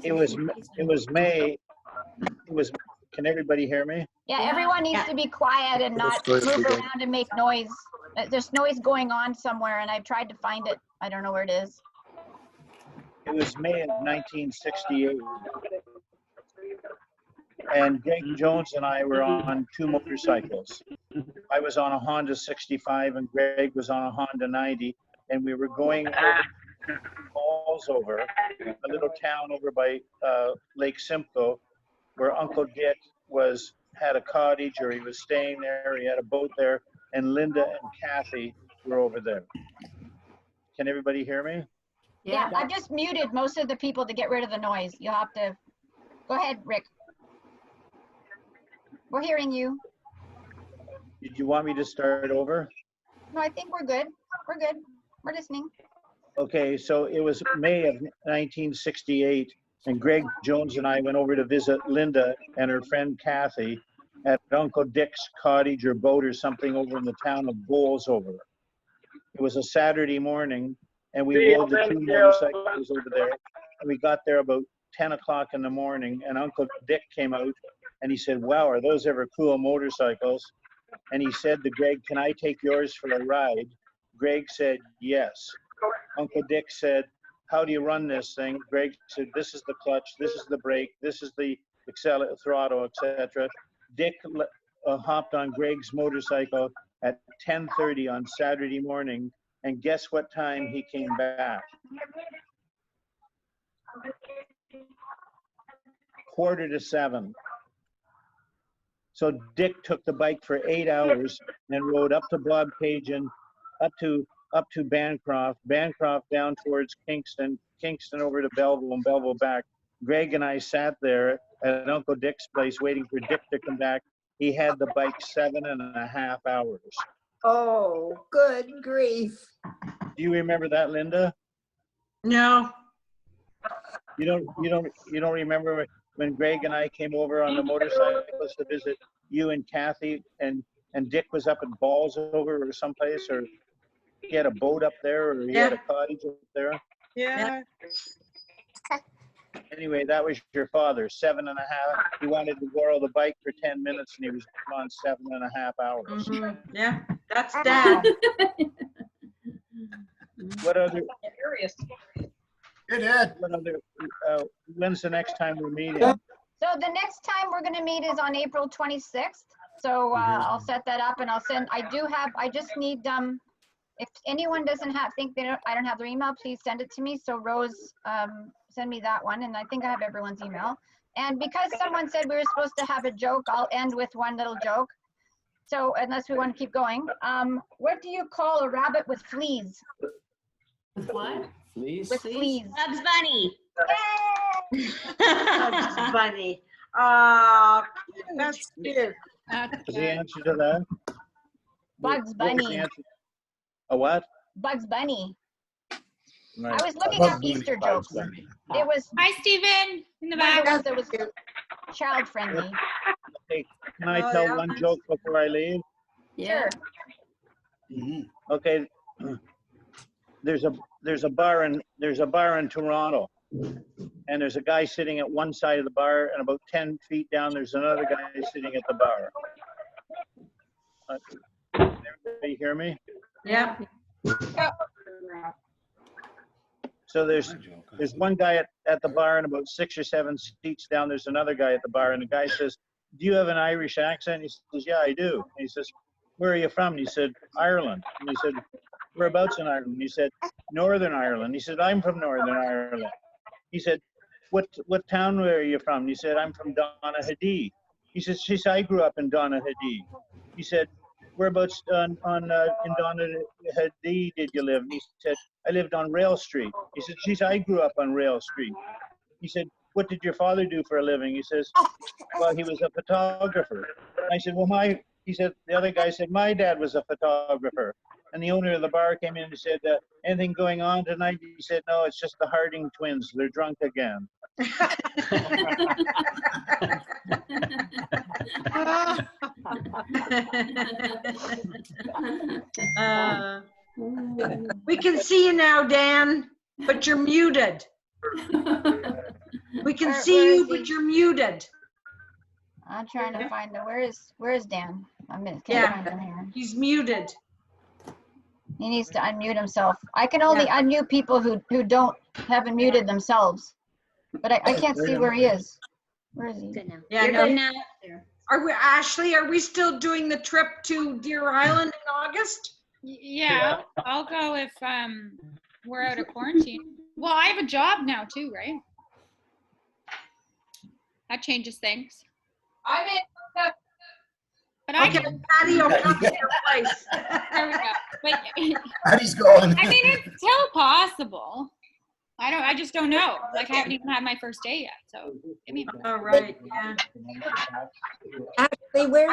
it was May. Can everybody hear me? Yeah, everyone needs to be quiet and not move around and make noise. There's noise going on somewhere, and I've tried to find it. I don't know where it is. It was May of 1968. And Greg Jones and I were on 2 motorcycles. I was on a Honda 65 and Greg was on a Honda 90. And we were going Falls over, a little town over by Lake Simcoe, where Uncle Dick had a cottage, or he was staying there. He had a boat there, and Linda and Kathy were over there. Can everybody hear me? Yeah, I've just muted most of the people to get rid of the noise. You'll have to, go ahead, Rick. We're hearing you. Did you want me to start over? No, I think we're good. We're good. We're listening. Okay, so it was May of 1968, and Greg Jones and I went over to visit Linda and her friend Kathy at Uncle Dick's cottage or boat or something over in the town of Bolsover. It was a Saturday morning, and we rode the 2 motorcycles over there, and we got there about 10 o'clock in the morning, and Uncle Dick came out, and he said, "Wow, are those ever cool motorcycles?" And he said to Greg, "Can I take yours for a ride?" Greg said, "Yes." Uncle Dick said, "How do you run this thing?" Greg said, "This is the clutch, this is the brake, this is the throttle, etc." Dick hopped on Greg's motorcycle at 10:30 on Saturday morning, and guess what time he came back? 6:45. So Dick took the bike for 8 hours and rode up to Bob Pagan, up to Bancroft, Bancroft down towards Kingston, Kingston over to Belleville, and Belleville back. Greg and I sat there at Uncle Dick's place waiting for Dick to come back. He had the bike 7.5 hours. Oh, good grief. Do you remember that, Linda? No. You don't remember when Greg and I came over on the motorcycles to visit you and Kathy, and Dick was up at Bolsover or someplace, or he had a boat up there, or he had a cottage up there? Yeah. Anyway, that was your father, 7.5. He wanted to borrow the bike for 10 minutes, and he was gone 7.5 hours. Yeah, that's Dad. What other? Hey, Dad. What other? When's the next time we're meeting? So the next time we're gonna meet is on April 26th. So I'll set that up and I'll send, I just need, if anyone doesn't have, I don't have their email, please send it to me. So Rose, send me that one, and I think I have everyone's email. And because someone said we were supposed to have a joke, I'll end with one little joke. So unless we want to keep going, what do you call a rabbit with fleas? With what? Fleas? With fleas. Bugs Bunny. That's funny. That's cute. What's the answer to that? Bugs What was the Bunny. answer? A what? Bugs Bunny. Right. I was looking Bugs up Bunny, Easter Bugs jokes. Bunny. It was Hi, Stephen, in the one of back. the ones that was child friendly. Hey, can I tell one joke before I leave? Sure. Okay. There's a bar in Toronto, and there's a guy sitting at one side of the bar, and about 10 feet down there's another guy sitting at the bar. Can everybody hear me? Yeah. So there's one guy at the bar, and about 6 or 7 seats down there's another guy at the bar, and the guy says, "Do you have an Irish accent?" He says, "Yeah, I do." And he says, "Where are you from?" And he said, "Ireland." And he said, "Whereabouts in Ireland?" And he said, "Northern Ireland." He said, "I'm from Northern Ireland." He said, what town are you from?" And he said, "I'm from Donaghadee." He said, I grew up in Donahadee. He said, whereabouts in Donahadee did you live? And he said, I lived on Rail Street. He said, geez, I grew up on Rail Street. He said, what did your father do for a living? He says, well, he was a photographer. I said, well, he said, the other guy said, my dad was a photographer. And the owner of the bar came in and said, anything going on tonight? He said, no, it's just the Harding twins. They're drunk again. We can see you now, Dan, but you're muted. We can see you, but you're muted. I'm trying to find the, where is Dan? Can't find him here. He's muted. He needs to unmute himself. I can only unmute people who haven't muted themselves. But I can't see where he is. Where is he? Yeah, You're good now. Ashley, are we still doing the trip to Deer Island in August? Yeah, I'll go if we're out of quarantine. Well, I have a job now too, right? That changes things. I'm in. But okay, Patty will come to your place. There we go. But, Patty's going. I mean, it's still possible. I just don't know. Like, I haven't even had my first day yet, so give me a minute. Oh, right, yeah. Actually,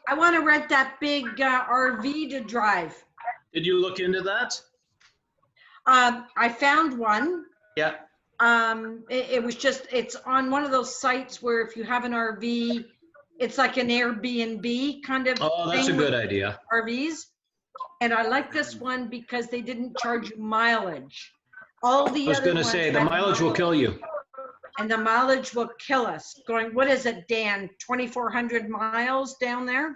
I want to rent that big RV to drive. Did you look into that? I found one. Yeah. It was just, it's on one of those sites where if you have an RV, it's like an Airbnb kind of Oh, that's a thing good with idea. RVs. And I like this one because they didn't charge you mileage. All the I was other going to ones say, the had mileage will kill you. And the mileage will kill us. Going, what is it, Dan? 2,400 miles down there?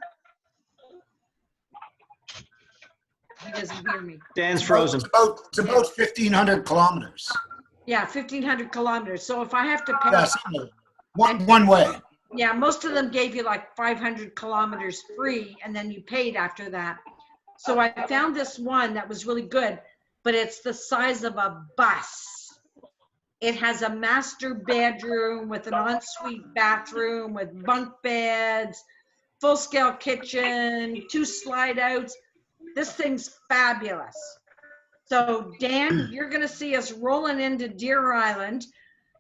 He doesn't hear me. Dan's frozen. It's about 1,500 kilometers. Yeah, 1,500 kilometers. So if I have to pay, Yes, one way. yeah, most of them gave you like 500 kilometers free, and then you paid after that. So I found this one that was really good, but it's the size of a bus. It has a master bedroom with an ensuite bathroom with bunk beds, full-scale kitchen, 2 slide outs. This thing's fabulous. So Dan, you're gonna see us rolling into Deer Island.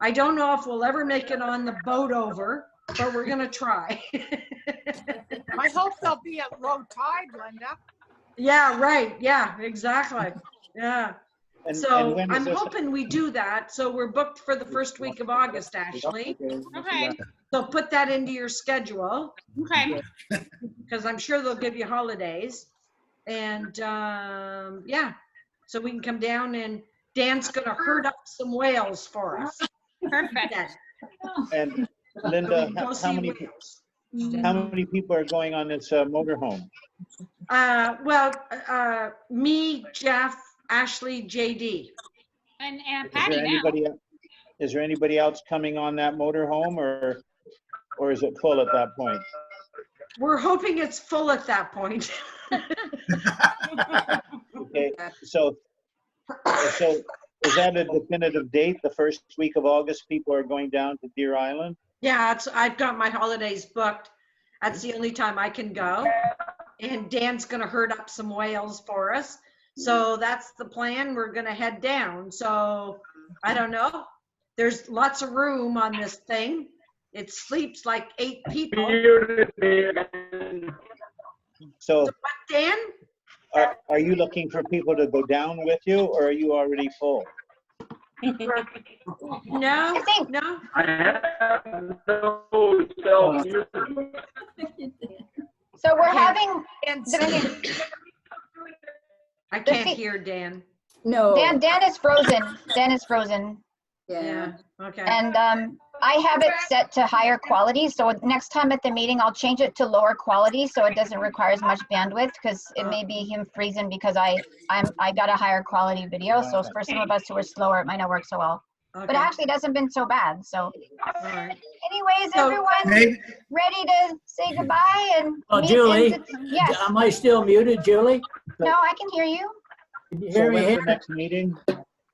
I don't know if we'll ever make it on the boat over, but we're gonna try. I hope they'll be at low tide, Linda. Yeah, right. Yeah, exactly. Yeah. And So when is I'm this- hoping we do that. So we're booked for the first week of August, Ashley. Okay. So put that into your schedule, Okay. because I'm sure they'll give you holidays. And yeah, so we can come down and Dan's gonna herd up some whales for us. Perfect. And Linda, Go see how many people are going on this motorhome? Well, me, Jeff, Ashley, JD. And Is Patty there now. anybody, is there anybody else coming on that motorhome, or is it full at that point? We're hoping it's full at that point. Okay, so is that a definitive date? The first week of August, people are going down to Deer Island? Yeah, I've got my holidays booked. That's the only time I can go. And Dan's gonna herd up some whales for us. So that's the plan. We're gonna head down. So I don't know. There's lots of room on this thing. It sleeps like 8 people. So What, Dan? are you looking for people to go down with you, or are you already full? No, I think no. I have no self. so. We're having I can't hear Dan. No. Dan is frozen. Dan is frozen. Yeah, okay. And I have it set to higher quality. So next time at the meeting, I'll change it to lower quality so it doesn't require as much bandwidth, because it may be him freezing because I got a higher quality video. So for some of us who are slower, it might not work so well. But actually, it hasn't been so bad. So anyways, So, everyone Maybe- ready to say goodbye and Oh, meet Julie, yes. am I still muted, Julie? No, I can hear you. Can you So hear me when's here? the next meeting?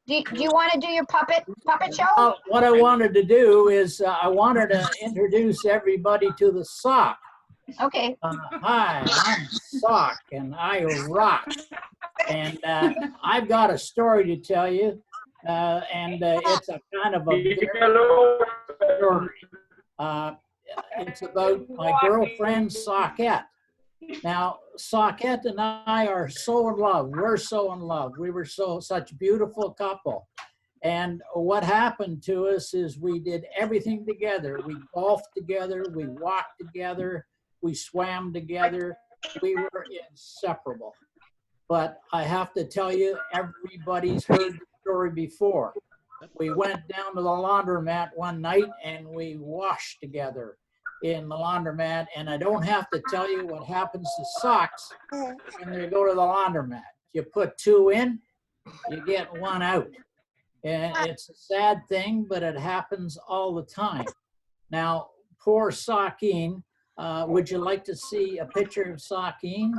Do you want to do your puppet show? What I wanted to do is I wanted to introduce everybody to the sock. Okay. Hi, I'm Sock and I rock. And I've got a story to tell you. It's a kind of a story. It's about my girlfriend Sockette. Now, Sockette and I are so in love. We're so in love. We were such a beautiful couple. And what happened to us is we did everything together. We golfed together. We walked together. We swam together. We were inseparable. But I have to tell you, everybody's heard the story before. We went down to the laundromat one night and we washed together in the laundromat. And I don't have to tell you what happens to socks when they go to the laundromat. You put 2 in, you get 1 out. And it's a sad thing, but it happens all the time. Now, poor Sockine, would you like to see a picture of Sockine?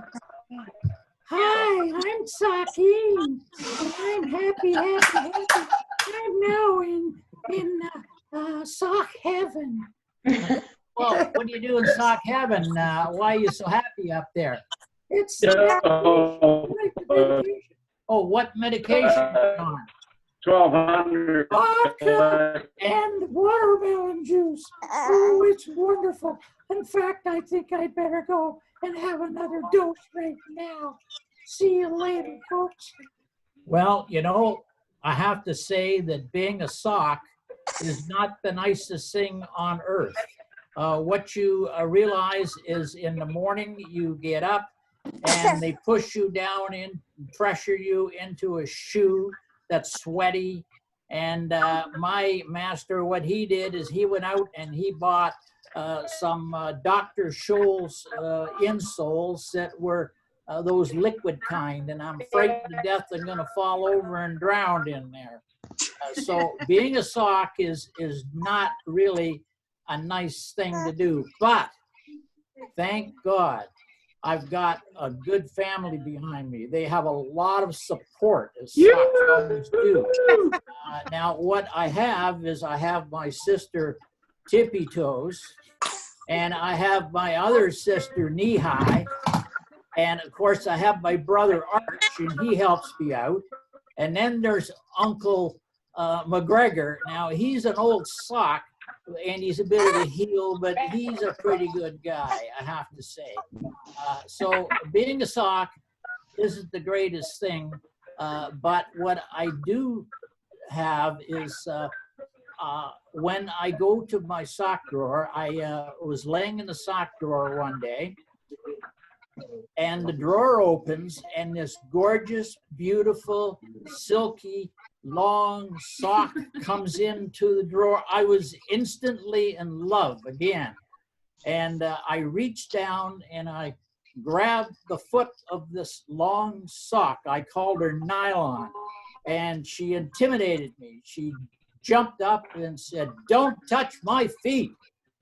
Hi, I'm Sockine. I'm happy. I'm now in sock heaven. Well, what do you do in sock heaven? Why are you so happy up there? It's oh, what medication are you on? 1200. Vodka and watermelon juice. Oh, it's wonderful. In fact, I think I'd better go and have another dose right now. See you later, folks. Well, you know, I have to say that being a sock is not the nicest thing on earth. What you realize is in the morning you get up and they push you down and pressure you into a shoe that's sweaty. And my master, what he did is he went out and he bought some Dr. Scholl's insoles that were those liquid kind, and I'm frightened to death I'm gonna fall over and drown in there. So being a sock is not really a nice thing to do, but thank God I've got a good family behind me. They have a lot of support, as socks always do. Now what I have is I have my sister Tippy Toes, and I have my other sister Knee High, and of course I have my brother Arch, and he helps me out. And then there's Uncle McGregor. Now he's an old sock, and he's a bit of a heel, but he's a pretty good guy, I have to say. So being a sock isn't the greatest thing, but what I do have is when I go to my sock drawer, I was laying in the sock drawer one day, and the drawer opens, and this gorgeous, beautiful, silky, long sock comes into the drawer. I was instantly in love again. And I reached down and I grabbed the foot of this long sock. I called her Nylon, and she intimidated me. She jumped up and said, "Don't touch my feet."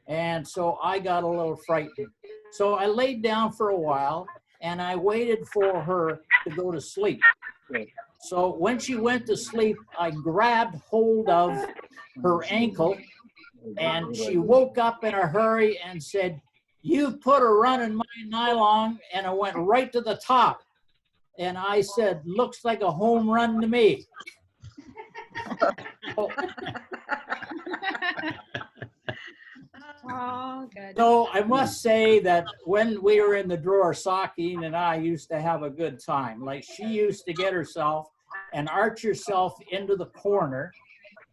And so I got a little frightened. So I laid down for a while and I waited for her to go to sleep. So when she went to sleep, I grabbed hold of her ankle, and she woke up in a hurry and said, "You put a run in my Nylon," and I went right to the top. And I said, "Looks like a home run to me." Oh, good. So I must say that when we were in the drawer, Sockine and I used to have a good time. Like, she used to get herself and arch herself into the corner,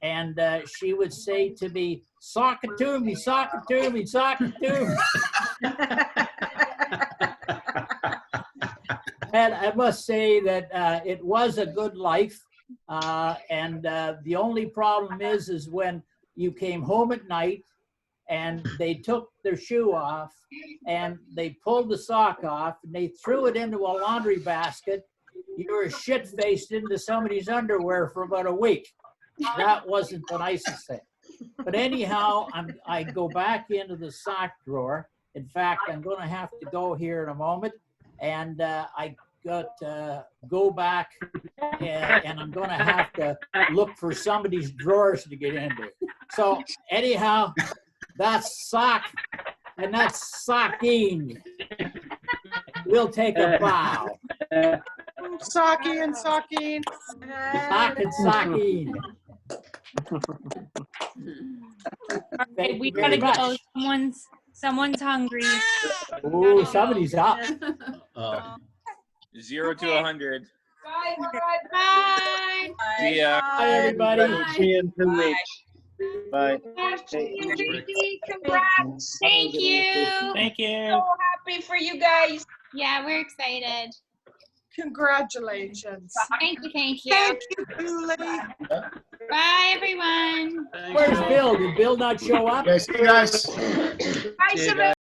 and she would say to me, "Sock it to me, sock it to me, sock it to me." And I must say that it was a good life. And the only problem is when you came home at night and they took their shoe off and they pulled the sock off and they threw it into a laundry basket, you were shit-faced into somebody's underwear for about a week. That wasn't the nicest thing. But anyhow, I go back into the sock drawer. In fact, I'm going to have to go here in a moment. And I got to go back and I'm gonna have to look for somebody's drawers to get into. So anyhow, that's sock and that's socking. We'll take a bow. Saki and Saki. Sock and socking. Okay, we very gotta go. much. Someone's hungry. Oh, somebody's up. 0 to 100. Bye. See ya. Bye, everybody. See you in 2 weeks. Bye. Congrats. Thank you. Thank you. So happy for you guys. Yeah, we're excited. Congratulations. Thank you. Thank you. Thank you, Julie. Bye, everyone. Where's Bill? Did Bill not show up? Okay, see you guys. Bye, Savannah.